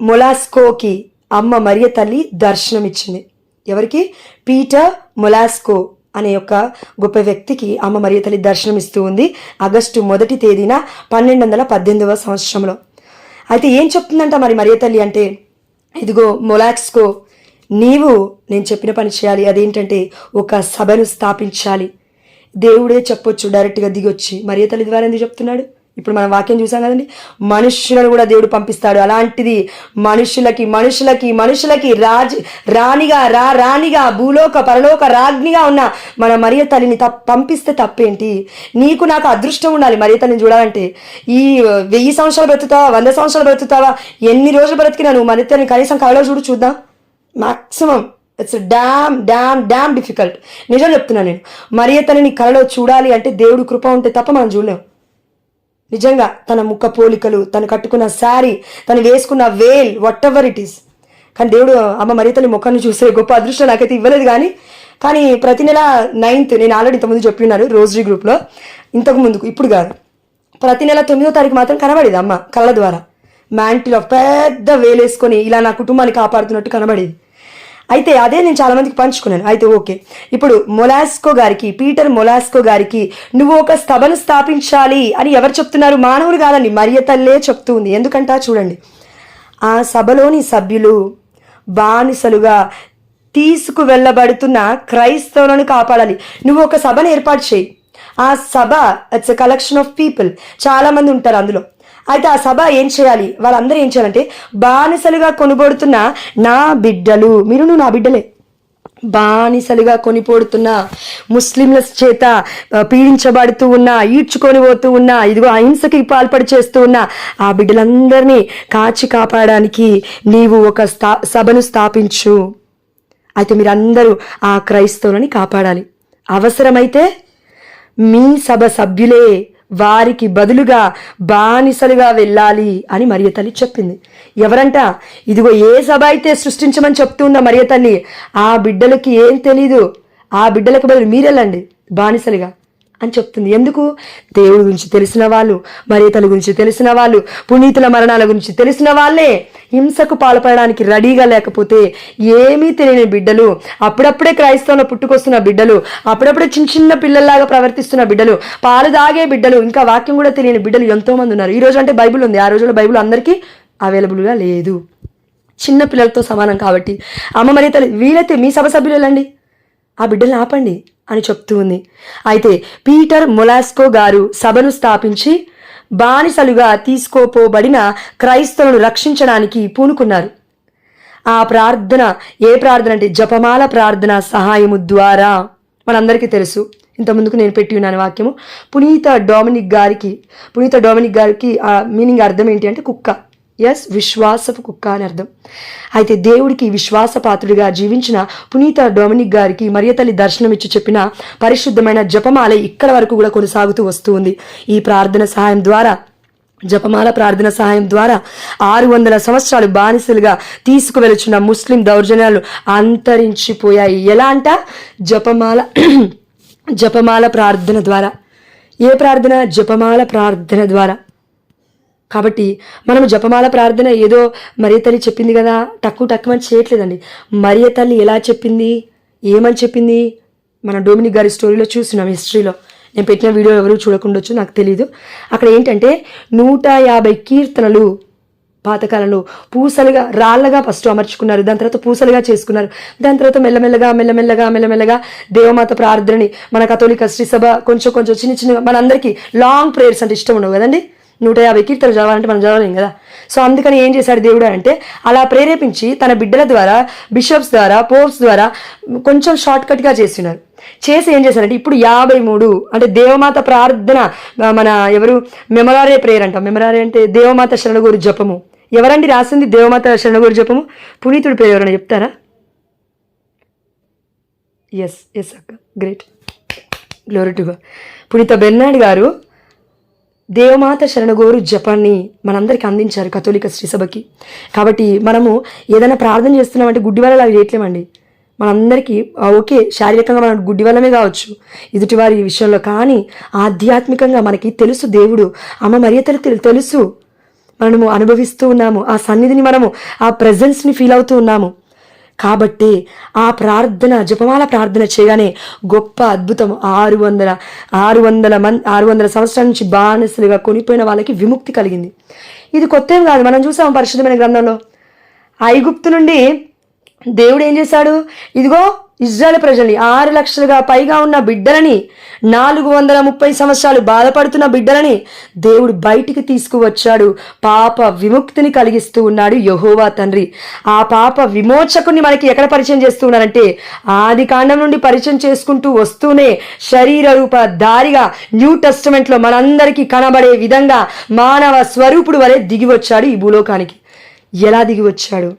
Speaker 1: మొలాస్కోకి అమ్మ మరియ తల్లి దర్శనం ఇచ్చింది. ఎవరికి? పీటర్ మొలాస్కో అనే యొక్క గొప్ప వ్యక్తికి అమ్మ మరియ తల్లి దర్శనం ఇస్తూ ఉంది ఆగస్టు 1వ తేదీన 1218వ సంవత్సరంలో. అయితే ఏం చెప్తుందంట మరి మరియ తల్లి అంటే, ఇదిగో మొలాక్స్కో, నీవు నేను చెప్పిన పని చేయాలి. అదేంటంటే ఒక సభను స్థాపించాలి. దేవుడే చెప్పొచ్చు డైరెక్ట్గా దిగొచ్చి, మరియ తల్లి ద్వారా ఎందుకు చెప్తున్నాడు? ఇప్పుడు మనం వాక్యం చూసాం కదండి, మనుష్యులను కూడా దేవుడు పంపిస్తాడు. అలాంటిది మనుషులకి రాణిగా భూలోక పరలోక రాజ్ఞిగా ఉన్న మన మరియ తల్లిని పంపిస్తే తప్పేంటి? నీకు నాకు అదృష్టం ఉండాలి మరియ తల్లిని చూడాలంటే. ఈ 1000 సంవత్సరాలు బ్రతుకుతావా, 100 సంవత్సరాలు బ్రతుకుతావా, ఎన్ని రోజులు బ్రతికినా నువ్వు మరియ తల్లిని కనీసం కళలో చూద్దాం. Maximum it's dam difficult. నిజం చెప్తున్నాను నేను. మరియ తల్లిని కళలో చూడాలి అంటే దేవుడు కృప ఉంటే తప్ప మనం చూడలేం. నిజంగా తన ముఖ పోలికలు, తను కట్టుకున్న శారీ, తను వేసుకున్న వేల్, వాట్ ఎవర్ ఇట్ ఈస్. కానీ దేవుడు అమ్మ మరియ తల్లి ముఖాన్ని చూసే గొప్ప అదృష్టం నాకైతే ఇవ్వలేదు. కానీ ప్రతి నెల 9th, నేను ఆల్రెడీ ఇంతకుముందు చెప్పినారు రోజరీ గ్రూప్లో, ఇంతకు ముందుకు ఇప్పుడు కాదు, ప్రతి నెల 9వ తారీఖు మాత్రం కనబడేది అమ్మ కళ్ళ ద్వారా. మ్యాంటిలో పెద్ద వేలేసుకొని ఇలా నా కుటుంబాన్ని కాపాడుతున్నట్టు కనబడేది. అయితే అదే నేను చాలా మందికి పంచుకున్నాను. అయితే ఓకే, ఇప్పుడు పీటర్ మొలాస్కో గారికి నువ్వు ఒక సభను స్థాపించాలి అని ఎవరు చెప్తున్నారు? మానవులు కాదండి, మరియ తల్లే చెప్తూ ఉంది. ఎందుకంటా చూడండి, ఆ సభలోని సభ్యులు బానిసలుగా తీసుకువెళ్ళబడుతున్న క్రైస్తవులను కాపాడాలి. నువ్వు ఒక సభను ఏర్పాటు చేయి. ఆ సభ it's a collection of people, చాలా మంది ఉంటారు అందులో. అయితే ఆ సభ ఏం చేయాలి? వాళ్ళందరూ ఏం చేయాలంటే, బానిసలుగా కొనుబడుతున్న నా బిడ్డలు, మీరు నా బిడ్డలే, బానిసలుగా కొనిపోడుతున్న, ముస్లింల చేత పీడించబడుతూ ఉన్న, ఈడ్చుకొని పోతూ ఉన్న, ఇదిగో అహింసకి పాల్పడి చేస్తూ ఉన్న ఆ బిడ్డలందరినీ కాపాడడానికి నీవు ఒక సభను స్థాపించు. అయితే మీరందరూ ఆ క్రైస్తవులని కాపాడాలి. అవసరమైతే మీ సభ సభ్యులే వారికి బదులుగా బానిసలుగా వెళ్ళాలి అని మరియ తల్లి చెప్పింది. ఎవరంట? ఇదిగో ఏ సభ అయితే సృష్టించమని చెప్తుందా మరియ తల్లి, ఆ బిడ్డలకి ఏం తెలీదు, ఆ బిడ్డలకు బదులు మీరెళ్ళండి బానిసలుగా అని చెప్తుంది. ఎందుకు? దేవుడి గురించి తెలిసిన వాళ్ళు, మరియ తల్లి గురించి తెలిసిన వాళ్ళు, పునీతుల మరణాల గురించి తెలిసిన వాళ్ళే హింసకు పాల్పడడానికి రెడీగా లేకపోతే, ఏమీ తెలియని బిడ్డలు, అప్పుడప్పుడే క్రైస్తవంలో పుట్టుకొస్తున్న బిడ్డలు, అప్పుడప్పుడే చిన్న పిల్లల్లాగా ప్రవర్తిస్తున్న బిడ్డలు, పాలు దాగే బిడ్డలు, ఇంకా వాక్యం కూడా తెలియని బిడ్డలు ఎంతో మంది ఉన్నారు. ఈ రోజు అంటే బైబిల్ ఉంది, ఆ రోజుల్లో బైబిల్ అందరికీ అవైలబుల్గా లేదు. చిన్న పిల్లలతో సమానం కాబట్టి అమ్మ మరియ తల్లి, వీలైతే మీ సభ సభ్యులు వెళ్ళండి, ఆ బిడ్డల్ని ఆపండి అని చెప్తూ ఉంది. అయితే పీటర్ మొలాస్కో గారు సభను స్థాపించి బానిసలుగా తీసుకోపోబడిన క్రైస్తవులను రక్షించడానికి పూనుకున్నారు. ఆ ప్రార్థన ఏ ప్రార్థన అంటే జపమాల ప్రార్థన సహాయము ద్వారా. మనందరికీ తెలుసు, ఇంతకుముందుకు నేను పెట్టి ఉన్నాను వాక్యము, పునీత డొమినిక్ గారికి ఆ మీనింగ్ అర్థం ఏంటి అంటే కుక్క. విశ్వాసపు కుక్క అని అర్థం. అయితే దేవుడికి విశ్వాసపాత్రుడిగా జీవించిన పునీత డొమినిక్ గారికి మరియ తల్లి దర్శనమిచ్చి చెప్పిన పరిశుద్ధమైన జపమాల ఇక్కడ వరకు కూడా కొనసాగుతూ వస్తూ ఉంది. ఈ ప్రార్థన సహాయం ద్వారా, జపమాల ప్రార్థన సహాయం ద్వారా 600 సంవత్సరాలు బానిసలుగా తీసుకువెలుచున్న ముస్లిం దౌర్జన్యాలు అంతరించిపోయాయి. ఎలా అంట? జపమాల ప్రార్థన ద్వారా. ఏ ప్రార్థన? జపమాల ప్రార్థన ద్వారా. కాబట్టి మనం జపమాల ప్రార్థన ఏదో మరియ తల్లి చెప్పింది కదా టక్కుమని చేయట్లేదండి. మరియ తల్లి ఎలా చెప్పింది, ఏమని చెప్పింది మన డొమినిక్ గారి స్టోరీలో చూస్తున్నాం, హిస్టరీలో. నేను పెట్టిన వీడియో ఎవరు చూడకుండొచ్చు, నాకు తెలీదు. అక్కడ ఏంటంటే 150 కీర్తనలు పాతకాలంలో పూసలుగా రాళ్ళగా ఫస్ట్ అమర్చుకున్నారు, దాని తర్వాత పూసలుగా చేసుకున్నారు. దాని తర్వాత మెల్లమెల్లగా దేవమాత ప్రార్థనని మన కథోలిక శ్రీ సభ కొంచెం చిన్నగా, మనందరికీ లాంగ్ ప్రేయర్స్ అంటే ఇష్టం ఉండవు కదండి, 150 కీర్తనలు చదవాలంటే మనం చదవలేం కదా. సో అందుకని ఏం చేశాడు దేవుడు అంటే, అలా ప్రేరేపించి తన బిడ్డల ద్వారా, బిషప్స్ ద్వారా, పోప్స్ ద్వారా కొంచెం షార్ట్ కట్గా చేస్తున్నారు. చేసి ఏం చేశారంటే, ఇప్పుడు 53 అంటే దేవమాత ప్రార్థన, మన ఎవరు మెమరారే ప్రేయర్ అంటాం. మెమరారే అంటే దేవమాత శరణగోరు జపము. ఎవరండి రాసింది దేవమాత శరణగోరు జపము? పునీతుడి పేరు ఎవరైనా చెప్తారా? ఎస్ అక్క, గ్రేట్, గ్లోరీ టు గాడ్. పునీత బెర్నార్డ్ గారు దేవమాత శరణగోరు జపాన్ని మనందరికీ అందించారు కథోలిక శ్రీసభకి. కాబట్టి మనము ఏదైనా ప్రార్థన చేస్తున్నామంటే గుడ్డి వల్ల అవి చేయట్లేమండి. మనందరికీ ఓకే, శారీరకంగా మనం గుడ్డి వల్లమే కావచ్చు ఎదుటివారి విషయంలో, కానీ ఆధ్యాత్మికంగా మనకి తెలుసు దేవుడు, అమ్మ మరియ తల్లి తెలుసు, మనము అనుభవిస్తూ ఉన్నాము ఆ సన్నిధిని, మనము ఆ ప్రెజెన్స్ని ఫీల్ అవుతూ ఉన్నాము. కాబట్టి ఆ ప్రార్థన, జపమాల ప్రార్థన చేయగానే గొప్ప అద్భుతం. 600 సంవత్సరాల నుంచి బానిసలుగా కొనిపోయిన వాళ్ళకి విముక్తి కలిగింది. ఇది కొత్త ఏం కాదు, మనం చూసాం పరిశుద్ధమైన గ్రంథంలో. ఐగుప్తు నుండి దేవుడు ఏం చేశాడు, ఇదిగో ఇజ్రాయెల్ ప్రజల్ని 6 లక్షలుగా పైగా ఉన్న బిడ్డలని, 430 సంవత్సరాలు బాధపడుతున్న బిడ్డలని దేవుడు బయటికి తీసుకువచ్చాడు. పాప విముక్తిని కలిగిస్తూ ఉన్నాడు యెహోవా తండ్రి. ఆ పాప విమోచకుని మనకి ఎక్కడ పరిచయం చేస్తూ ఉన్నారంటే, ఆది కాండం నుండి పరిచయం చేసుకుంటూ వస్తూనే శరీర రూప దారిగా న్యూ టెస్టమెంట్లో మనందరికీ కనబడే విధంగా మానవ స్వరూపుడు వలె దిగి వచ్చాడు ఈ భూలోకానికి. ఎలా దిగి వచ్చాడు?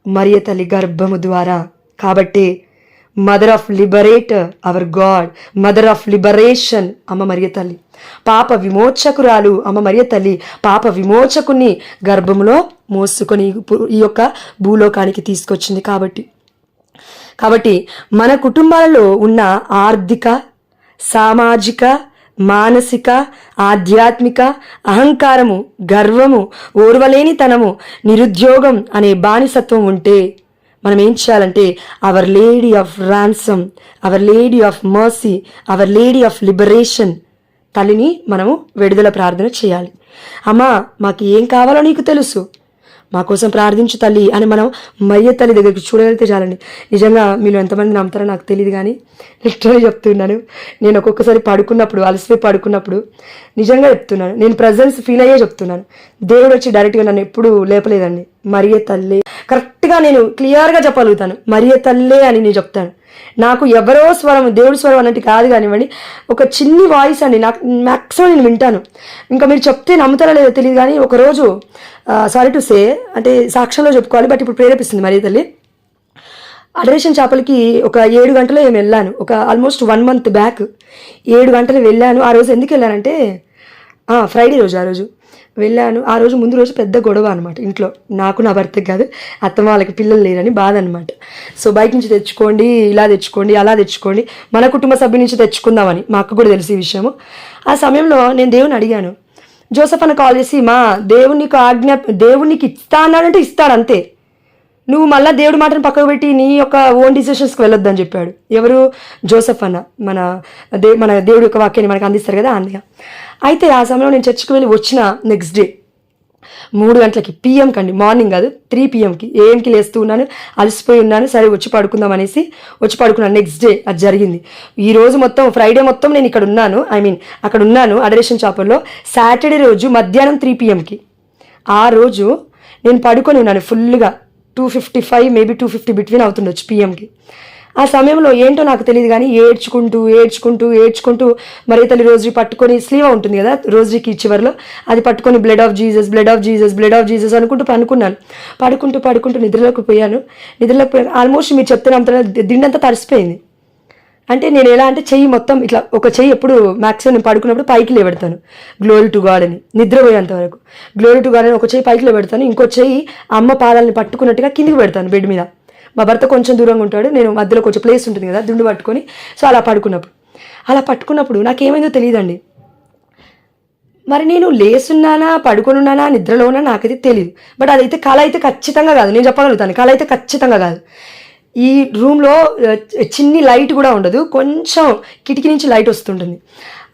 Speaker 1: మరియ తల్లి గర్భము ద్వారా. కాబట్టి mother of liberator hour God, mother of liberation అమ్మ మరియ తల్లి. పాప విమోచకురాలు అమ్మ మరియ తల్లి పాప విమోచకుని గర్భంలో మోసుకొని ఈ యొక్క భూలోకానికి తీసుకొచ్చింది. కాబట్టి మన కుటుంబాలలో ఉన్న ఆర్థిక, సామాజిక, మానసిక, ఆధ్యాత్మిక అహంకారము, గర్వము, ఓర్వలేనితనము, నిరుద్యోగం అనే బానిసత్వం ఉంటే మనం ఏం చేయాలంటే, our lady of ransom, our lady of mercy, our lady of liberation తల్లిని మనము విడుదల ప్రార్థన చేయాలి. అమ్మా, మాకు ఏం కావాలో నీకు తెలుసు, మా కోసం ప్రార్థించు తల్లి అని మనం మరియ తల్లి దగ్గరికి చూడగలిగితే చాలండి. నిజంగా మీరు ఎంతమంది నమ్ముతారో నాకు తెలియదు, కానీ లిటరల్లీ చెప్తున్నాను. నేను ఒక్కొక్కసారి పడుకున్నప్పుడు, అలసిపోయి పడుకున్నప్పుడు నిజంగా చెప్తున్నాను, నేను ప్రజెన్స్ ఫీల్ అయ్యే చెప్తున్నాను. దేవుడు వచ్చి డైరెక్ట్గా నన్ను ఎప్పుడు లేపలేదండి. మరియ తల్లి కరెక్ట్గా నేను క్లియర్గా చెప్పగలుగుతాను, మరియ తల్లే అని నేను చెప్తాను. నాకు ఎవరో స్వరం, దేవుడి స్వరం అన్నట్టు కాదు కానివ్వండి, ఒక చిన్ని వాయిస్ అండి, నాకు మ్యాక్సిమం నేను వింటాను. ఇంకా మీరు చెప్తే నమ్ముతారో లేదో తెలియదు, కానీ ఒకరోజు సారీ టు సే, అంటే సాక్ష్యంలో చెప్పుకోవాలి, బట్ ఇప్పుడు ప్రేరేపిస్తుంది మరియ తల్లి. అడరేషన్ చేపలకి ఒక 7 గంటలో ఏమి వెళ్ళాను, ఒక ఆల్మోస్ట్ 1 మంత్ బ్యాక్ 7 గంటలు వెళ్ళాను. ఆ రోజు ఎందుకు వెళ్ళానంటే, ఫ్రైడే రోజు ఆ రోజు వెళ్ళాను. ఆ రోజు ముందు రోజు పెద్ద గొడవ అనమాట ఇంట్లో, నాకు నా భర్తకి కాదు, అత్తమ్మ వాళ్ళకి పిల్లలు లేరని బాధ అనమాట. సో బయట నుంచి తెచ్చుకోండి, ఇలా తెచ్చుకోండి, అలా తెచ్చుకోండి, మన కుటుంబ సభ్యుల నుంచి తెచ్చుకుందామని మా అక్క కూడా తెలిసి ఈ విషయము. ఆ సమయంలో నేను దేవుని అడిగాను. జోసెఫ్ అన్న కాల్ చేసి, మా దేవునికి ఇస్తా అన్నాడంటే ఇస్తాడు అంతే, నువ్వు మళ్ళీ దేవుడి మాటను పక్కకు పెట్టి నీ యొక్క ఓన్ డిసిషన్స్కి వెళ్ళొద్దని చెప్పాడు. ఎవరు? జోసెఫ్ అన్న, మన దేవుడి యొక్క వాక్యాన్ని మనకు అందిస్తారు కదా అన్నయ్య. అయితే ఆ సమయంలో నేను చర్చికి వెళ్ళి వచ్చిన నెక్స్ట్ డే 3 గంటలకి PM కండి, మార్నింగ్ కాదు 3 PMకి ఏఎంకి లేస్తూ ఉన్నాను, అలసిపోయి ఉన్నాను. సరే వచ్చి పడుకుందాం అనేసి వచ్చి పడుకున్నాను. నెక్స్ట్ డే అది జరిగింది. ఈ రోజు మొత్తం ఫ్రైడే మొత్తం నేను ఇక్కడ ఉన్నాను, అక్కడ ఉన్నాను అడరేషన్ చాపల్లో. సాటర్డే రోజు మధ్యాహ్నం 3 PMకి ఆ రోజు నేను పడుకొని ఉన్నాను ఫుల్గా. 2:55 మేబీ 2:50 బిట్వీన్ అవుతుండొచ్చు PMకి. ఆ సమయంలో ఏంటో నాకు తెలియదు, కానీ ఏడ్చుకుంటూ మరియ తల్లి రోజు పట్టుకొని, స్లీవ్ ఉంటుంది కదా రోజుకి చివరిలో, అది పట్టుకొని బ్లడ్ ఆఫ్ జీసస్ అనుకుంటూ పడుకుంటూ నిద్రలోకి పోయాను. ఆల్మోస్ట్ మీరు చెప్తే నమ్ముతున్నా, దిండంతా తడిసిపోయింది. అంటే నేను ఎలా అంటే, చెయ్యి మొత్తం ఇట్లా, ఒక చెయ్యి ఎప్పుడు మ్యాక్సిమం నేను పడుకున్నప్పుడు పైకి లేబెడతాను, గ్లోరీ టు గాడ్ అని, నిద్రపోయేంత వరకు గ్లోరీ టు గాడ్ అని ఒక చెయ్యి పైకి లేబెడతాను, ఇంకో చెయ్యి అమ్మ పాదాలని పట్టుకున్నట్టుగా కిందికి పెడతాను బెడ్ మీద. మా భర్త కొంచెం దూరంగా ఉంటాడు, నేను మధ్యలో కొంచెం ప్లేస్ ఉంటుంది కదా దుండు పట్టుకొని. సో అలా పడుకున్నప్పుడు నాకేమైందో తెలియదండి. మరి నేను లేసున్నానా, పడుకొని ఉన్నానా, నిద్రలో ఉన్నా నాకైతే తెలియదు. బట్ అదైతే కళ అయితే ఖచ్చితంగా కాదు, నేను చెప్పగలుగుతాను, కళ అయితే ఖచ్చితంగా కాదు. ఈ రూమ్లో చిన్ని లైట్ కూడా ఉండదు, కొంచెం కిటికీ నుంచి లైట్ వస్తుంటుంది.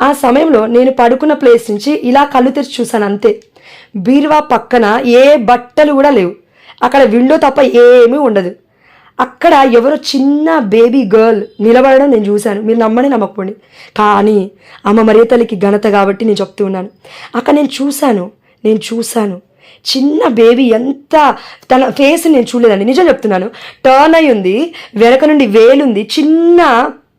Speaker 1: ఆ సమయంలో నేను పడుకున్న ప్లేస్ నుంచి ఇలా కళ్ళు తెరిచి చూసాను అంతే. బీరువా పక్కన ఏ బట్టలు కూడా లేవు, అక్కడ విండో తప్ప ఏమీ ఉండదు. అక్కడ ఎవరో చిన్న బేబీ గర్ల్ నిలబడడం నేను చూశాను. మీరు నమ్మని నమ్మకపోండి, కానీ అమ్మ మరియ తల్లికి ఘనత కాబట్టి నేను చెప్తూ ఉన్నాను. అక్కడ నేను చూశాను చిన్న బేబీ, ఎంత తన ఫేస్ నేను చూడలేదండి, నిజం చెప్తున్నాను. టర్న్ అయి ఉంది, వెనక నుండి వేలుంది, చిన్న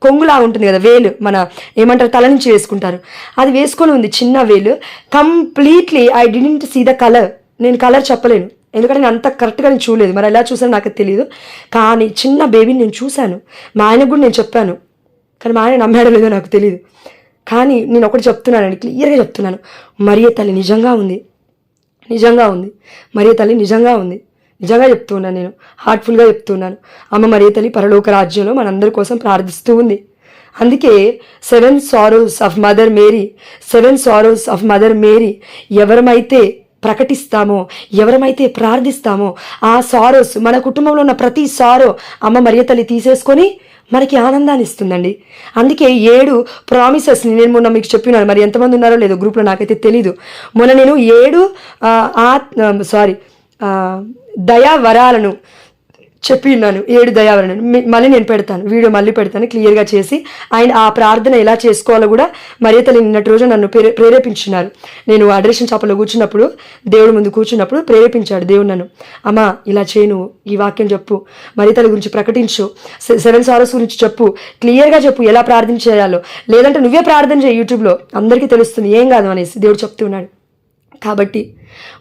Speaker 1: కొంగులా ఉంటుంది కదా వేలు, మన ఏమంటారు తల నుంచి వేసుకుంటారు, అది వేసుకొని ఉంది చిన్న వేలు. Completely I didn't see the colour. నేను కలర్ చెప్పలేను, ఎందుకంటే నేను అంత కరెక్ట్గా నేను చూడలేదు, మరి ఎలా చూసాను నాకు తెలియదు. కానీ చిన్న బేబీని నేను చూశాను. మా ఆయనకు కూడా నేను చెప్పాను, కానీ మా ఆయన నమ్మాడో లేదో నాకు తెలియదు. కానీ నేను ఒకటి చెప్తున్నానండి, క్లియర్గా చెప్తున్నాను, మరియ తల్లి నిజంగా ఉంది. మరియ తల్లి నిజంగా ఉంది. నిజంగా చెప్తున్నాను, నేను హార్ట్ఫుల్గా చెప్తున్నాను. అమ్మ మరియ తల్లి పరలోక రాజ్యంలో మనందరి కోసం ప్రార్థిస్తూ ఉంది. అందుకే 7 సారోస్ ఆఫ్ మదర్ మేరీ ఎవరమైతే ప్రకటిస్తామో, ఎవరమైతే ప్రార్థిస్తామో, ఆ సారోస్, మన కుటుంబంలో ఉన్న ప్రతి సారో అమ్మ మరియ తల్లి తీసేసుకొని మనకి ఆనందాన్ని ఇస్తుందండి. అందుకే 7 ప్రామిసెస్ని నేను మొన్న మీకు చెప్పినాను, మరి ఎంతమంది ఉన్నారో లేదో గ్రూప్లో నాకైతే తెలీదు. మొన్న నేను 7 దయా వరాలను చెప్పి ఉన్నాను. 7 దయావరణను మళ్ళీ నేను పెడతాను, వీడియో మళ్ళీ పెడతాను క్లియర్గా చేసి. అండ్ ఆ ప్రార్థన ఎలా చేసుకోవాలో కూడా మరియ తల్లి నిన్నటి రోజు నన్ను ప్రేరేపించున్నారు. నేను అడరేషన్ చాపలో కూర్చున్నప్పుడు, దేవుడి ముందు కూర్చున్నప్పుడు ప్రేరేపించాడు దేవుడు నన్ను. అమ్మా ఇలా చేయను, ఈ వాక్యం చెప్పు, మరియ తల్లి గురించి ప్రకటించు, 7 సారస్ గురించి చెప్పు, క్లియర్గా చెప్పు ఎలా ప్రార్థన చేయాలో, లేదంటే నువ్వే ప్రార్థన చేయి, యూట్యూబ్లో అందరికీ తెలుస్తుంది, ఏం కాదు అనేసి దేవుడు చెప్తున్నాడు. కాబట్టి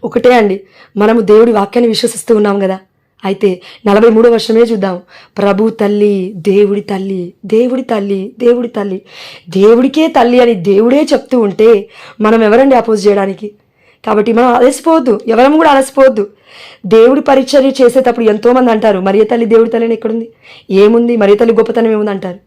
Speaker 1: ఒకటే అండి, మనము దేవుడి వాక్యాన్ని విశ్వసిస్తూ ఉన్నాం కదా. అయితే 43వ వర్షమే చూద్దాం. ప్రభు తల్లి, దేవుడి తల్లి, దేవుడి తల్లి, దేవుడి తల్లి, దేవుడికే తల్లి అని దేవుడే చెప్తూ ఉంటే మనం ఎవరండి అపోజ్ చేయడానికి? కాబట్టి మనం అలసిపోవద్దు, ఎవరం కూడా అలసిపోవద్దు. దేవుడి పరిచర్య చేసేటప్పుడు ఎంతోమంది అంటారు, మరియ తల్లి దేవుడి తల్లి అని ఎక్కడుంది, ఏముంది, మరియ తల్లి గొప్పతనం ఏముంది అంటారు.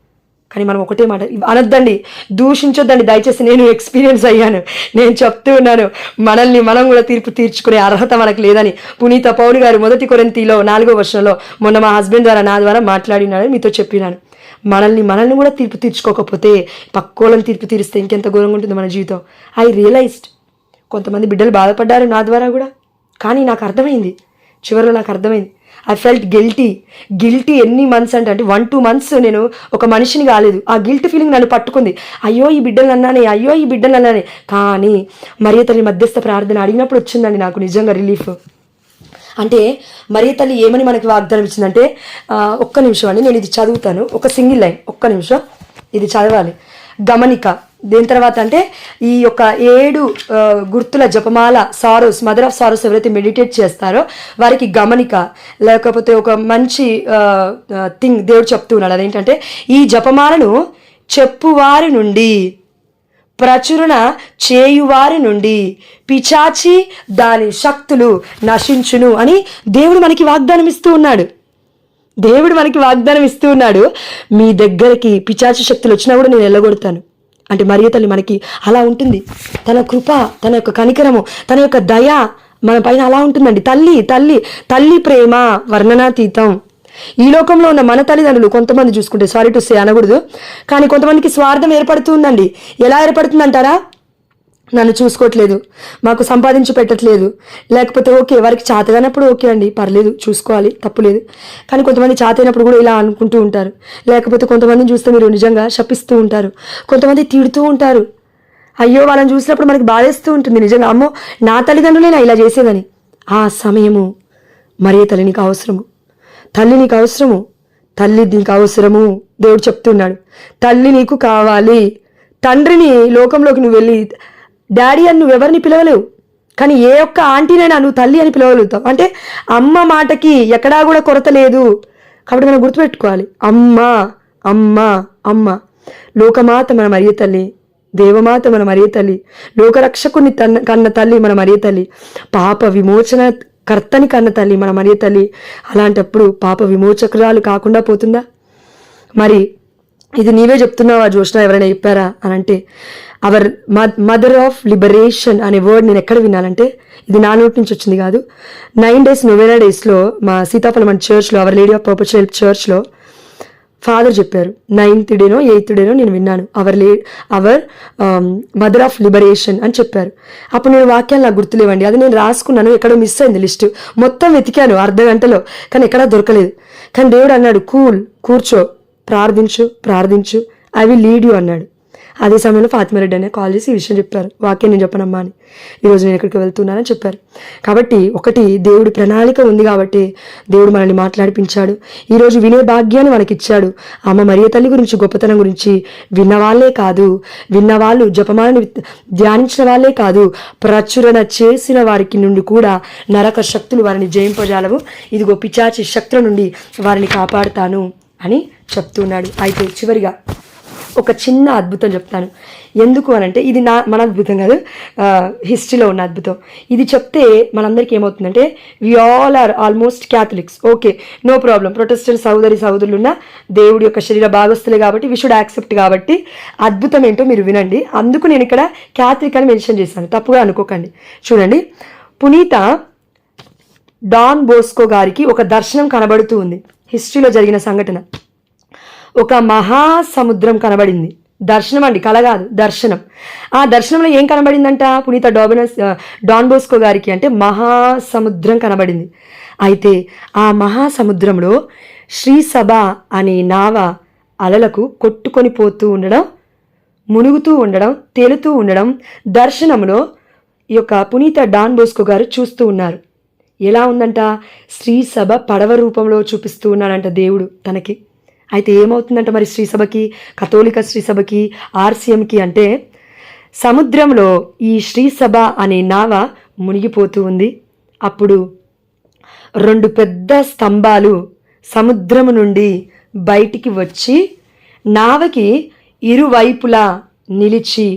Speaker 1: కానీ మనం ఒకటే మాట అనొద్దండి, దూషించొద్దండి దయచేసి. నేను ఎక్స్పీరియన్స్ అయ్యాను, నేను చెప్తూ ఉన్నాను, మనల్ని మనం కూడా తీర్పు తీర్చుకునే అర్హత మనకు లేదని. పునీత పౌలు గారు 1 కొరింథీలో 4వ వర్షంలో మొన్న మా హస్బెండ్ ద్వారా నా ద్వారా మాట్లాడినాడని మీతో చెప్పినాను. మనల్ని కూడా తీర్పు తీర్చుకోకపోతే పక్కోళ్ళని తీర్పు తీరిస్తే ఇంకెంత ఘోరంగా ఉంటుంది మన జీవితం. ఐ రియలైజ్డ్, కొంతమంది బిడ్డలు బాధపడ్డారు నా ద్వారా కూడా, కానీ నాకు అర్థమైంది, చివరిలో నాకు అర్థమైంది. ఐ ఫెల్ట్ గిల్టీ ఎన్ని మంత్స్ అంటే 1-2 months నేను ఒక మనిషిని కాలేదు. ఆ గిల్ట్ ఫీలింగ్ నన్ను పట్టుకుంది. అయ్యో ఈ బిడ్డలు అన్నానే. కానీ మరియ తల్లి మధ్యస్థ ప్రార్థన అడిగినప్పుడు వచ్చిందండి నాకు నిజంగా రిలీఫ్. అంటే మరియ తల్లి ఏమని మనకి వాగ్దానం ఇచ్చిందంటే, ఒక్క నిమిషం అండి, నేను ఇది చదువుతాను, ఒక సింగిల్ లైన్, ఒక్క నిమిషం ఇది చదవాలి. గమనిక. దేని తర్వాత అంటే ఈ యొక్క 7 గుర్తుల జపమాల సారోస్, మదర్ ఆఫ్ సారోస్ ఎవరైతే మెడిటేట్ చేస్తారో వారికి గమనిక, లేకపోతే ఒక మంచి థింగ్ దేవుడు చెప్తూ ఉన్నాడు. అదేంటంటే, ఈ జపమాలను చెప్పువారి నుండి, ప్రచురణ చేయువారి నుండి పిచాచి దాని శక్తులు నశించును అని దేవుడు మనకి వాగ్దానం ఇస్తూ ఉన్నాడు. మీ దగ్గరికి పిచాచి శక్తులు వచ్చినా కూడా నేను వెళ్ళగొడతాను అంటే మరియ తల్లి మనకి అలా ఉంటుంది. తన కృప, తన యొక్క కనికరము, తన యొక్క దయ మన పైన అలా ఉంటుందండి. తల్లి ప్రేమ వర్ణనాతీతం. ఈ లోకంలో ఉన్న మన తల్లిదండ్రులు కొంతమంది చూసుకుంటే, సారీ టు సే అనకూడదు, కానీ కొంతమందికి స్వార్థం ఏర్పడుతుందండి. ఎలా ఏర్పడుతుందంటారా? నన్ను చూసుకోవట్లేదు, మాకు సంపాదించి పెట్టట్లేదు, లేకపోతే ఓకే వారికి చేతగానప్పుడు ఓకే అండి, పర్లేదు, చూసుకోవాలి, తప్పులేదు. కానీ కొంతమంది చేతైనప్పుడు కూడా ఇలా అనుకుంటూ ఉంటారు. లేకపోతే కొంతమందిని చూస్తే మీరు నిజంగా శపిస్తూ ఉంటారు, కొంతమంది తిడుతూ ఉంటారు. అయ్యో వాళ్ళని చూసినప్పుడు మనకి బాధేస్తూ ఉంటుంది నిజంగా, అమ్మో నా తల్లిదండ్రులేనా ఇలా చేసేదని. ఆ సమయము మరియ తల్లి నీకు అవసరము, తల్లి నీకు అవసరము, తల్లి నీకు అవసరము. దేవుడు చెప్తున్నాడు, తల్లి నీకు కావాలి. తండ్రిని లోకంలోకి నువ్వు వెళ్ళి డాడీ అని నువ్వు ఎవరిని పిలవలేవు, కానీ ఏ ఒక్క ఆంటీనైనా నువ్వు తల్లి అని పిలవగలుగుతావు. అంటే అమ్మ మాటకి ఎక్కడా కూడా కొరత లేదు. కాబట్టి మనం గుర్తుపెట్టుకోవాలి, అమ్మ అమ్మ అమ్మ. లోకమాత మన మరియ తల్లి, దేవమాత మన మరియ తల్లి, లోకరక్షకుని కన్న తల్లి మన మరియ తల్లి, పాప విమోచన కర్తని కన్న తల్లి మన మరియ తల్లి. అలాంటప్పుడు పాప విమోచకురాలు కాకుండా పోతుందా? మరి ఇది నీవే చెప్తున్నావా జోష్న, ఎవరైనా చెప్పారా అని అంటే, అవర్ మదర్ ఆఫ్ లిబరేషన్ అనే వర్డ్ నేను ఎక్కడ విన్నానంటే, ఇది నా నోటి నుంచి వచ్చింది కాదు. 9 days నోవేనా డేస్లో మా సీతాఫలం చర్చ్లో, అవర్ లేడీ ఆఫ్ పర్పచువల్ చర్చ్లో ఫాదర్ చెప్పారు. 9th day 8th day నేను విన్నాను, అవర్ మదర్ ఆఫ్ లిబరేషన్ అని చెప్పారు. అప్పుడు నేను వాక్యాలు నాకు గుర్తులేవండి, అది నేను రాసుకున్నాను, ఎక్కడో మిస్ అయింది లిస్టు, మొత్తం వెతికాను అర్ధగంటలో, కానీ ఎక్కడా దొరకలేదు. కానీ దేవుడు అన్నాడు, కూర్చో, ప్రార్థించు, ఐ విల్ లీడ్ యూ అన్నాడు. అదే సమయంలో ఫాతిమా రెడ్డి అనే కాల్ చేసి ఈ విషయం చెప్పారు, వాక్యం నేను చెప్పనమ్మా అని, ఈరోజు నేను ఎక్కడికి వెళ్తున్నానని చెప్పారు. కాబట్టి ఒకటి, దేవుడి ప్రణాళిక ఉంది కాబట్టి దేవుడు మనల్ని మాట్లాడిపించాడు. ఈరోజు వినే భాగ్యాన్ని మనకిచ్చాడు. అమ్మ మరియ తల్లి గురించి, గొప్పతనం గురించి విన్నవాళ్లే కాదు, విన్నవాళ్ళు జపమాలని ధ్యానించిన వాళ్ళే కాదు, ప్రచురణ చేసిన వారికి నుండి కూడా నరక శక్తులు వారిని జయింపజాలవు. ఇదిగో పిచాచి శక్తుల నుండి వారిని కాపాడుతాను అని చెప్తున్నాడు. అయితే చివరిగా ఒక చిన్న అద్భుతం చెప్తాను. ఎందుకు అనంటే, ఇది మన అద్భుతం కాదు, హిస్టరీలో ఉన్న అద్భుతం. ఇది చెప్తే మనందరికీ ఏమవుతుందంటే, we all are almost Catholics, okay no problem, Protestant సహోదరులు ఉన్న దేవుడి యొక్క శరీర భాగస్తులే కాబట్టి వి షుడ్ యాక్సెప్ట్. కాబట్టి అద్భుతం ఏంటో మీరు వినండి. అందుకు నేను ఇక్కడ క్యాథలిక్ అని మెన్షన్ చేశాను, తప్పుగా అనుకోకండి. చూడండి, పునీత డాన్ బోస్కో గారికి ఒక దర్శనం కనబడుతూ ఉంది. హిస్టరీలో జరిగిన సంఘటన. ఒక మహాసముద్రం కనబడింది. దర్శనం అండి, కల కాదు, దర్శనం. ఆ దర్శనంలో ఏం కనబడిందంట పునీత డాన్ బోస్కో గారికి అంటే మహాసముద్రం కనబడింది. అయితే ఆ మహాసముద్రంలో శ్రీసభ అనే నావ అలలకు కొట్టుకొని పోతూ ఉండడం, మునుగుతూ ఉండడం, తేలుతూ ఉండడం దర్శనంలో ఈ యొక్క పునీత డాన్ బోస్కో గారు చూస్తూ ఉన్నారు. ఎలా ఉందంట, శ్రీసభ పడవ రూపంలో చూపిస్తూ ఉన్నాడంట దేవుడు తనకి. అయితే ఏమవుతుందంట మరి శ్రీసభకి, కథోలిక శ్రీసభకి, ఆర్సిఎంకి అంటే సముద్రంలో ఈ శ్రీసభ అనే నావ మునిగిపోతూ ఉంది. అప్పుడు 2 పెద్ద స్తంభాలు సముద్రము నుండి బయటికి వచ్చి నావకి ఇరువైపులా నిలిచి,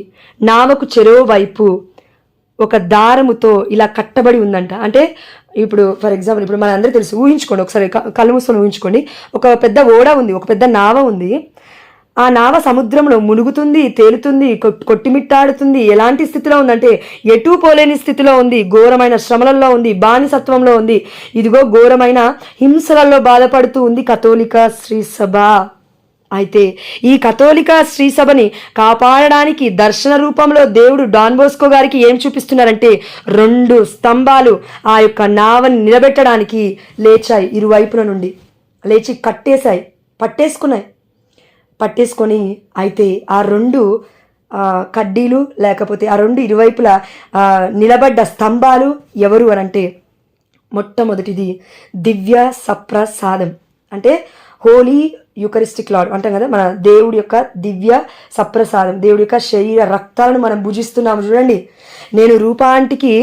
Speaker 1: నావకు చెరో వైపు ఒక దారముతో ఇలా కట్టబడి ఉందంట. అంటే ఇప్పుడు ఫర్ ఎగ్జాంపుల్ ఇప్పుడు మన అందరూ తెలుసు, ఊహించుకోండి ఒకసారి, కళ్ళు మూసుకొని ఊహించుకోండి. ఒక పెద్ద ఓడ ఉంది, ఒక పెద్ద నావ ఉంది. ఆ నావ సముద్రంలో మునుగుతుంది, తేలుతుంది, కొట్టిమిట్టాడుతుంది. ఎలాంటి స్థితిలో ఉందంటే ఎటూ పోలేని స్థితిలో ఉంది, ఘోరమైన శ్రమలలో ఉంది, బానిసత్వంలో ఉంది. ఇదిగో ఘోరమైన హింసలలో బాధపడుతూ ఉంది కథోలిక శ్రీసభ. అయితే ఈ కథోలిక శ్రీసభని కాపాడడానికి దర్శన రూపంలో దేవుడు డాన్ బోస్కో గారికి ఏం చూపిస్తున్నారంటే 2 స్తంభాలు ఆ యొక్క నావని నిలబెట్టడానికి లేచాయి. ఇరువైపుల నుండి లేచి పట్టేసుకొని అయితే ఆ 2 కడ్డీలు లేకపోతే ఆ 2 ఇరువైపులా నిలబడ్డ స్తంభాలు ఎవరు అనంటే మొట్టమొదటిది దివ్య సప్రసాదం, అంటే హోలీ యూకరిస్టిక్ లార్డ్ అంటాం కదా, మన దేవుడి యొక్క దివ్య సప్రసాదం, దేవుడి యొక్క శరీర రక్తాలను మనం భుజిస్తున్నాము. చూడండి, నేను రూపా ఆంటీకి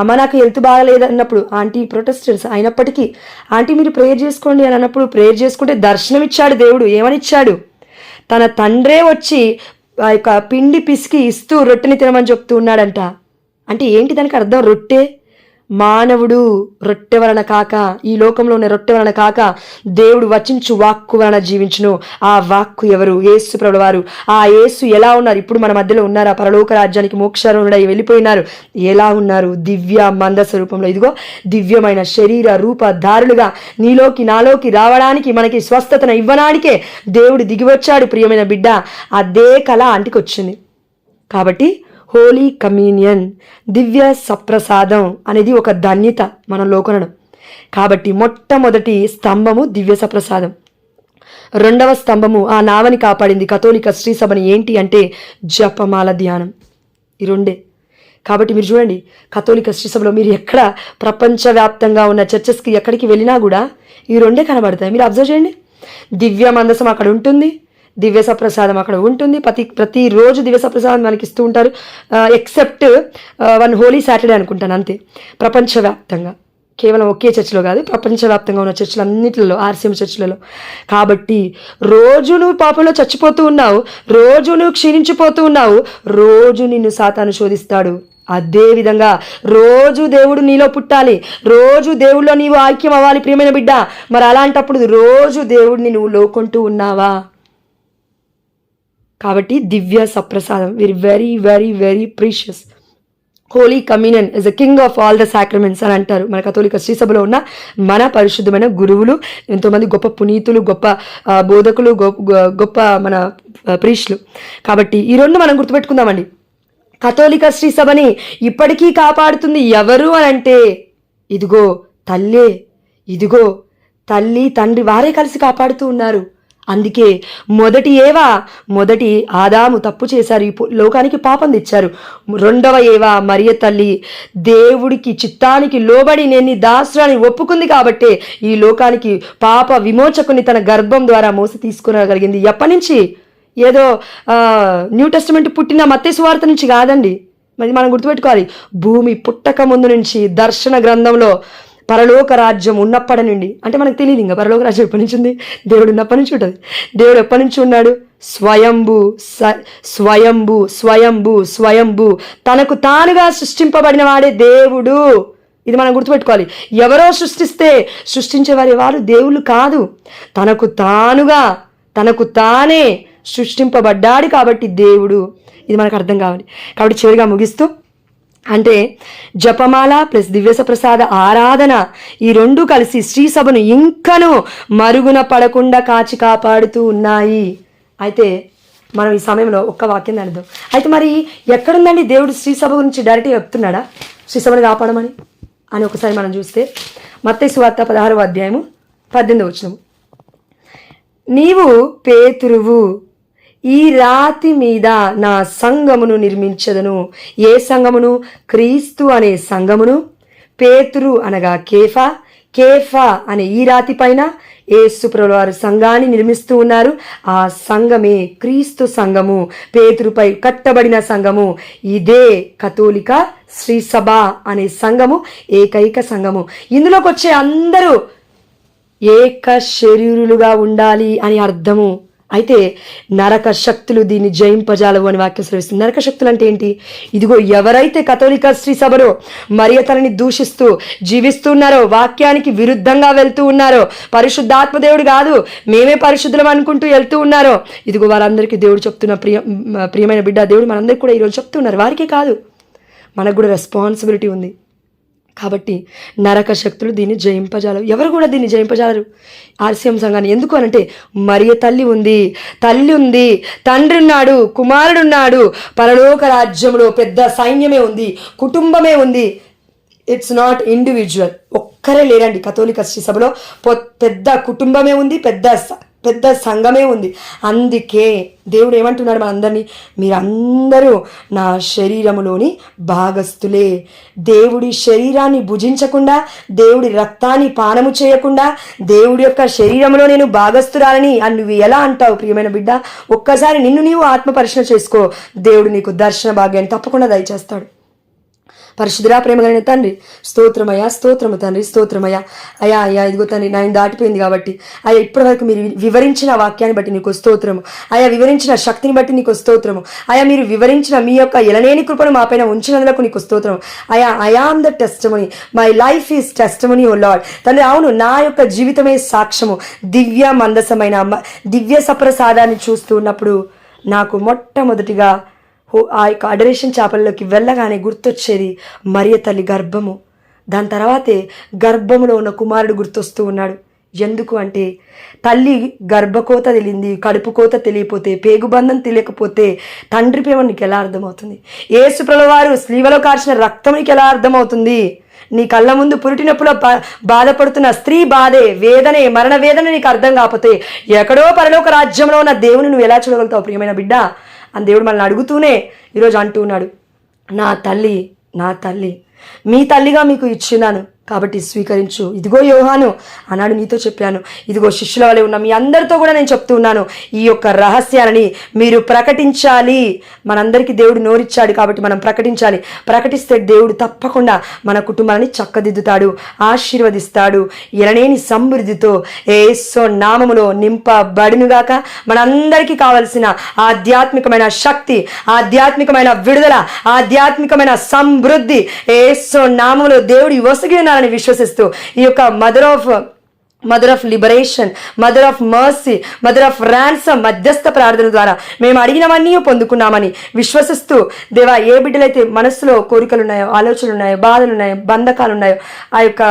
Speaker 1: అమ్మ నాకు హెల్త్ బాగాలేదన్నప్పుడు, ఆంటీ ప్రొటెస్టెంట్స్ అయినప్పటికీ, ఆంటీ మీరు ప్రేయర్ చేసుకోండి అని అన్నప్పుడు ప్రేయర్ చేసుకుంటే దర్శనం ఇచ్చాడు దేవుడు. ఏమని ఇచ్చాడు? తన తండ్రే వచ్చి ఆ యొక్క పిండి పిసికి ఇస్తూ రొట్టెని తినమని చెప్తూ ఉన్నాడంట. అంటే ఏంటి దానికి అర్థం? రొట్టె మానవుడు రొట్టె వలన కాక, ఈ లోకంలో ఉన్న రొట్టె వలన కాక దేవుడు వచించు వాక్కు వలన జీవించును. ఆ వాక్కు ఎవరు? యేసు ప్రభువు వారు. ఆ యేసు ఎలా ఉన్నారు? ఇప్పుడు మన మధ్యలో ఉన్నారా? పరలోక రాజ్యానికి మోక్షారుడై వెళ్ళిపోయినారు. ఎలా ఉన్నారు? దివ్య మందస రూపంలో. ఇదిగో దివ్యమైన శరీర రూపధారులుగా నీలోకి నాలోకి రావడానికి, మనకి స్వస్థతను ఇవ్వడానికే దేవుడు దిగివచ్చాడు. ప్రియమైన బిడ్డ, అదే కళ ఆంటీకి వచ్చింది. కాబట్టి హోలీ కమ్యూనియన్, దివ్య సప్రసాదం అనేది ఒక ధన్యత మన లోకనడం. కాబట్టి మొట్టమొదటి స్తంభము దివ్య సప్రసాదం, 2వ స్తంభము ఆ నావని కాపాడింది కథోలిక శ్రీసభని ఏంటి అంటే జపమాల ధ్యానం. ఈ 2. కాబట్టి మీరు చూడండి, కథోలిక శ్రీసభలో మీరు ఎక్కడ ప్రపంచవ్యాప్తంగా ఉన్న చర్చెస్కి ఎక్కడికి వెళ్ళినా కూడా ఈ 2 కనబడతాయి. మీరు అబ్జర్వ్ చేయండి. దివ్య మందసం అక్కడ ఉంటుంది, దివ్య సప్రసాదం అక్కడ ఉంటుంది. ప్రతిరోజు దివ్య సప్రసాదం మనకి ఇస్తూ ఉంటారు, ఎక్సెప్ట్ 1 హోలీ సాటర్డే అనుకుంటాను, అంతే. ప్రపంచవ్యాప్తంగా, కేవలం ఒకే చర్చిలో కాదు, ప్రపంచవ్యాప్తంగా ఉన్న చర్చిలు అన్నింటిలో, ఆర్సీఎం చర్చిలలో. కాబట్టి రోజు నువ్వు పాపంలో చచ్చిపోతూ ఉన్నావు, రోజు నువ్వు క్షీణించిపోతూ ఉన్నావు, రోజు నిన్ను సాతాను శోధిస్తాడు. అదేవిధంగా రోజు దేవుడు నీలో పుట్టాలి, రోజు దేవుడిలో నీవు ఐక్యం అవ్వాలి ప్రియమైన బిడ్డ. మరి అలాంటప్పుడు రోజు దేవుడిని నువ్వు లోకొంటూ ఉన్నావా? కాబట్టి దివ్య సప్రసాదం very very very precious. Holy communion is the king of all the sacraments అని అంటారు మన కథోలిక శ్రీసభలో ఉన్న మన పరిశుద్ధమైన గురువులు, ఎంతోమంది గొప్ప పునీతులు, గొప్ప బోధకులు, గొప్ప మన ప్రీష్లు. కాబట్టి ఈ 2 మనం గుర్తుపెట్టుకుందామండి. కథోలిక శ్రీసభని ఇప్పటికీ కాపాడుతుంది ఎవరు అని అంటే ఇదిగో తల్లే, ఇదిగో తల్లి తండ్రి వారే కలిసి కాపాడుతూ ఉన్నారు. అందుకే మొదటి ఆదాము తప్పు చేశారు, ఈ లోకానికి పాపం తెచ్చారు. 2వ ఏవా మరియ తల్లి దేవుడికి చిత్తానికి లోబడి నేను దాసురాని ఒప్పుకుంది కాబట్టే ఈ లోకానికి పాప విమోచకుని తన గర్భం ద్వారా మోసి తీసుకురాగలిగింది. ఎప్పటి నుంచి? ఏదో న్యూ టెస్టమెంట్ పుట్టిన మత్తయి సువార్త నుంచి కాదండి. మరి మనం గుర్తుపెట్టుకోవాలి, భూమి పుట్టక ముందు నుంచి దర్శన గ్రంథంలో పరలోక రాజ్యం ఉన్నప్పటి నుండి, అంటే మనకు తెలియదు ఇంకా పరలోక రాజ్యం ఎప్పటి నుంచి ఉంది, దేవుడు ఉన్నప్పటి నుంచి ఉంటుంది. దేవుడు ఎప్పటి నుంచి ఉన్నాడు? స్వయంభూ స్వయంభూ స్వయంభూ స్వయంభూ, తనకు తానుగా సృష్టింపబడిన వాడే దేవుడు. ఇది మనం గుర్తుపెట్టుకోవాలి. ఎవరో సృష్టించేవారి వారు దేవుళ్ళు కాదు, తనకు తానే సృష్టింపబడ్డాడు కాబట్టి దేవుడు. ఇది మనకు అర్థం కావాలి. కాబట్టి చివరిగా ముగిస్తూ అంటే జపమాల ప్లస్ దివ్యస ప్రసాద ఆరాధన ఈ రెండు కలిసి శ్రీ సభను ఇంకను మరుగున పడకుండా కాచి కాపాడుతూ ఉన్నాయి. అయితే మనం ఈ సమయంలో ఒక్క వాక్యం అర్థం. అయితే మరి ఎక్కడుందండి దేవుడు శ్రీ సభ గురించి డైరెక్ట్గా చెప్తున్నాడా శ్రీ సభను కాపాడమని అని ఒకసారి మనం చూస్తే మత్తయి సువార్త 16వ అధ్యాయము 18వ వచనము. నీవు పేతురువు, ఈ రాతి మీద నా సంఘమును నిర్మించదను. ఏ సంఘమును? క్రీస్తు అనే సంఘమును. పేతురు అనగా కేఫా, కేఫా అనే ఈ రాతి పైన యేసు ప్రభువు వారు సంఘాన్ని నిర్మిస్తూ ఉన్నారు. ఆ సంఘమే క్రీస్తు సంఘము, పేతురుపై కట్టబడిన సంఘము. ఇదే కథోలిక శ్రీ సభ అనే సంఘము, ఏకైక సంఘము. ఇందులోకి వచ్చే అందరూ ఏక శరీరులుగా ఉండాలి అని అర్థము. అయితే నరక శక్తులు దీన్ని జయింపజాలవు అని వాక్యం శ్రవిస్తుంది. నరక శక్తులు అంటే ఏంటి? ఇదిగో ఎవరైతే కథోలిక శ్రీ సభలో మరియ తనని దూషిస్తూ జీవిస్తున్నారో, వాక్యానికి విరుద్ధంగా వెళ్తూ ఉన్నారో, పరిశుద్ధాత్మదేవుడు కాదు మేమే పరిశుద్ధులం అనుకుంటూ వెళ్తూ ఉన్నారో, ఇదిగో వారందరికీ దేవుడు చెప్తున్న ప్రియమైన బిడ్డ, దేవుడు మనందరికీ కూడా ఈరోజు చెప్తున్నారు. వారికే కాదు, మనకు కూడా రెస్పాన్సిబిలిటీ ఉంది. కాబట్టి నరక శక్తులు దీన్ని జయింపజాలరు. ఎవరు కూడా దీన్ని జయింపజాలరు ఆర్సీఎం సంఘాన్ని. ఎందుకు అనంటే మరియ తల్లి ఉంది, తల్లి ఉంది, తండ్రి ఉన్నాడు, కుమారుడు ఉన్నాడు, పరలోక రాజ్యంలో పెద్ద సైన్యమే ఉంది, కుటుంబమే ఉంది. It's not individual. ఒక్కరే లేరండి కథోలిక శ్రీ సభలో. పెద్ద కుటుంబమే ఉంది, పెద్ద సంఘమే ఉంది. అందుకే దేవుడు ఏమంటున్నాడు మనందరినీ, మీరందరూ నా శరీరములోని భాగస్థులే. దేవుడి శరీరాన్ని భుజించకుండా, దేవుడి రక్తాన్ని పానము చేయకుండా, దేవుడి యొక్క శరీరంలో నేను భాగస్థురాలని అని నువ్వు ఎలా అంటావు ప్రియమైన బిడ్డ? ఒక్కసారి నిన్ను నీవు ఆత్మ పరిశీలన చేసుకో. దేవుడు నీకు దర్శన భాగ్యాన్ని తప్పకుండా దయచేస్తాడు. పరిశుద్ధుడా ప్రేమ కలిగిన తండ్రి, స్తోత్రమయ్యా, స్తోత్రము తండ్రి, స్తోత్రమయ్యా. అయ్యా ఇదిగో తండ్రి, నా దాటిపోయింది కాబట్టి అయ్యా ఇప్పటి వరకు మీరు వివరించిన వాక్యాన్ని బట్టి నీకు స్తోత్రము అయ్యా, వివరించిన శక్తిని బట్టి నీకు స్తోత్రము అయ్యా, మీరు వివరించిన మీ యొక్క ఎలనేని కృపను మా పైన ఉంచినందుకు నీకు స్తోత్రం అయ్యా. I am the testimony, my life is testimony O Lord. తండ్రి అవును, నా యొక్క జీవితమే సాక్ష్యము. దివ్య మందసమైన దివ్య సప్రసాదాన్ని చూస్తూ ఉన్నప్పుడు నాకు మొట్టమొదటిగా ఆ యొక్క అడరేషన్ చేపల్లోకి వెళ్ళగానే గుర్తొచ్చేది మరియ తల్లి గర్భము. దాని తర్వాతే గర్భములో ఉన్న కుమారుడు గుర్తొస్తూ ఉన్నాడు. ఎందుకు అంటే తల్లి గర్భకోత తెలియంది, కడుపు కోత తెలియపోతే, పేగుబంధం తెలియకపోతే తండ్రి ప్రేమ నీకు ఎలా అర్థమవుతుంది? యేసు ప్రభువు వారు స్లీవలో కార్చిన రక్తం నీకు ఎలా అర్థమవుతుంది? నీ కళ్ళ ముందు పురిటినప్పుడు బాధపడుతున్న స్త్రీ బాధే, వేదనే, మరణ వేదన నీకు అర్థం కాకపోతే ఎక్కడో పరలోక రాజ్యంలో ఉన్న దేవుని నువ్వు ఎలా చూడగలుగుతావు ప్రియమైన బిడ్డ అని దేవుడు మనల్ని అడుగుతూనే ఈరోజు అంటూ ఉన్నాడు, నా తల్లి, నా తల్లి, మీ తల్లిగా మీకు ఇచ్చినాను కాబట్టి స్వీకరించు. ఇదిగో యోహాను అన్నాడు, నీతో చెప్పాను. ఇదిగో శిష్యుల వలె ఉన్న మీ అందరితో కూడా నేను చెప్తూ ఉన్నాను, ఈ యొక్క రహస్యాలని మీరు ప్రకటించాలి. మనందరికీ దేవుడు నోరిచ్చాడు కాబట్టి మనం ప్రకటించాలి. ప్రకటిస్తే దేవుడు తప్పకుండా మన కుటుంబాన్ని చక్కదిద్దుతాడు, ఆశీర్వదిస్తాడు. ఎనలేని సమృద్ధితో యేసు నామములో నింపబడునుగాక. మనందరికీ కావలసిన ఆధ్యాత్మికమైన శక్తి, ఆధ్యాత్మికమైన విడుదల, ఆధ్యాత్మికమైన సమృద్ధి యేసు నామములో దేవుడు వసగి అని విశ్వసిస్తూ ఈ యొక్క mother of liberation, mother of mercy, mother of ransom మధ్యస్థ ప్రార్థన ద్వారా మేము అడిగినవన్నీ పొందుకున్నామని విశ్వసిస్తూ, దేవా ఏ బిడ్డలైతే మనస్సులో కోరికలు ఉన్నాయో, ఆలోచనలు ఉన్నాయో, బాధలు ఉన్నాయో, బంధకాలు ఉన్నాయో, ఆ యొక్క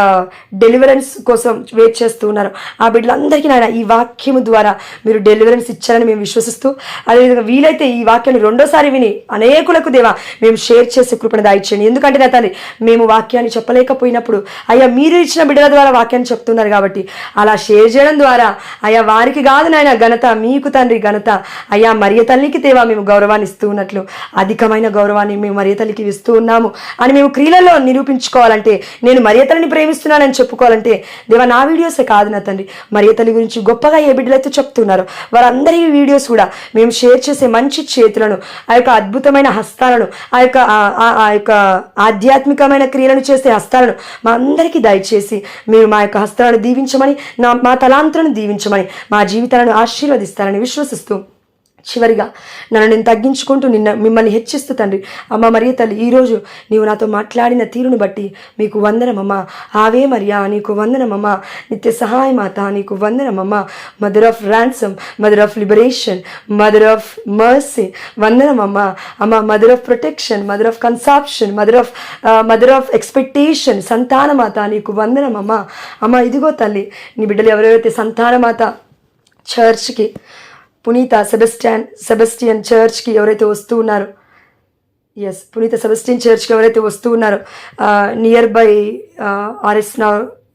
Speaker 1: డెలివరెన్స్ కోసం వెయిట్ చేస్తూ ఉన్నారు, ఆ బిడ్డలందరికీ నాయన ఈ వాక్యము ద్వారా మీరు డెలివరెన్స్ ఇచ్చారని మేము విశ్వసిస్తూ, అదేవిధంగా వీలైతే ఈ వాక్యాన్ని రెండోసారి విని అనేకులకు దేవా మేము షేర్ చేసే కృపణ దాయిచ్చండి. ఎందుకంటే నా తండ్రి, మేము వాక్యాన్ని చెప్పలేకపోయినప్పుడు అయ్యా మీరు ఇచ్చిన బిడ్డల ద్వారా వాక్యాన్ని చెప్తున్నారు కాబట్టి అలా షేర్ చేయడం ద్వారా అయ్యా వారికి కాదు నాయన ఘనత, మీకు తండ్రి ఘనత. అయ్యా మరియ తల్లికి దేవా మేము గౌరవాన్ని ఇస్తూ ఉన్నట్లు అధికమైన గౌరవాన్ని మేము మరియ తల్లికి ఇస్తూ ఉన్నాము అని మేము క్రియలలో నిరూపించుకోవాలంటే, నేను మరియ తల్లిని ప్రేమిస్తున్నానని చెప్పుకోవాలంటే దేవా నా వీడియోసే కాదు నా తండ్రి, మరియ తల్లి గురించి గొప్పగా ఏ బిడ్డలైతే చెప్తున్నారో వారందరి వీడియోస్ కూడా మేము షేర్ చేసే మంచి చేతులను, ఆ యొక్క అద్భుతమైన హస్తాలను, ఆ యొక్క ఆధ్యాత్మికమైన క్రియలను చేసే హస్తాలను మా అందరికీ దయచేసి మీరు మా యొక్క హస్తాలను దీవించమని, మా తలాంతులను దీవించమని, మా జీవితాలను ఆశీర్వదిస్తారని విశ్వసిస్తూ చివరిగా నన్ను నేను తగ్గించుకుంటూ మిమ్మల్ని హెచ్చిస్తూ తండ్రి అమ్మ మరియ తల్లి ఈరోజు నీవు నాతో మాట్లాడిన తీరును బట్టి మీకు వందనమమ్మ. ఆవే మరియా నీకు వందనమమ్మ. నిత్య సహాయ మాత నీకు వందనమమ్మ. Mother of ransom, mother of liberation, mother of mercy వందనమమ్మ. అమ్మ mother of protection, mother of conception, mother of expectation, సంతానమాత నీకు వందనమమ్మ. అమ్మ ఇదిగో తల్లి నీ బిడ్డలు ఎవరైతే సంతానమాత చర్చ్కి, పునీత సెబస్టియన్ చర్చ్కి ఎవరైతే వస్తూ ఉన్నారో, పునీత సెబస్టియన్ చర్చ్కి ఎవరైతే వస్తూ ఉన్నారో, నియర్ బై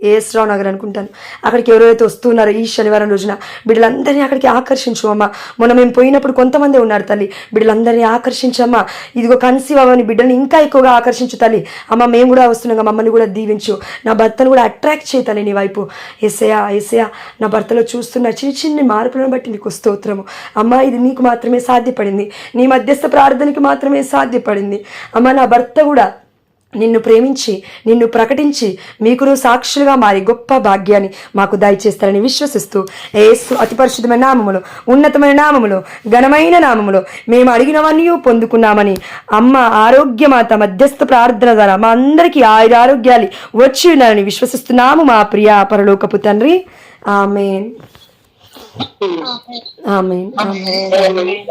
Speaker 1: ఏఎస్ రావు నగర్ అనుకుంటాను, అక్కడికి ఎవరైతే వస్తున్నారో ఈ శనివారం రోజున బిడ్డలందరినీ అక్కడికి ఆకర్షించు అమ్మ. మొన్న మేము పోయినప్పుడు కొంతమంది ఉన్నారు తల్లి, బిడ్డలందరినీ ఆకర్షించమ్మా. ఇదిగో కన్సీవ్ అవ్వని బిడ్డల్ని ఇంకా ఎక్కువగా ఆకర్షించు తల్లి. అమ్మ మేము కూడా వస్తున్నాం, మమ్మల్ని కూడా దీవించు. నా భర్తను కూడా అట్రాక్ట్ చేయి తల్లి నీ వైపు. యేసయ్యా నా భర్తలో చూస్తున్న చిన్న చిన్న మార్పులను బట్టి నీకు స్తోత్రము. అమ్మ ఇది నీకు మాత్రమే సాధ్యపడింది, నీ మధ్యస్థ ప్రార్థనకి మాత్రమే సాధ్యపడింది. అమ్మ నా భర్త కూడా నిన్ను ప్రేమించి నిన్ను ప్రకటించి మీకును సాక్షులుగా మారి గొప్ప భాగ్యాన్ని మాకు దయచేస్తారని విశ్వసిస్తూ యేసు అతి పరిశుద్ధమైన నామములో, ఉన్నతమైన నామములో, ఘనమైన నామములో మేము అడిగినవన్నీ పొందుకున్నామని అమ్మ ఆరోగ్యమాత మధ్యస్థ ప్రార్థన ద్వారా మా అందరికీ ఆరోగ్యాలు వచ్చి ఉన్నారని విశ్వసిస్తున్నాము మా ప్రియ పరలోకపు తండ్రి. ఆమేన్. ఆమేన్. ఆమేన్.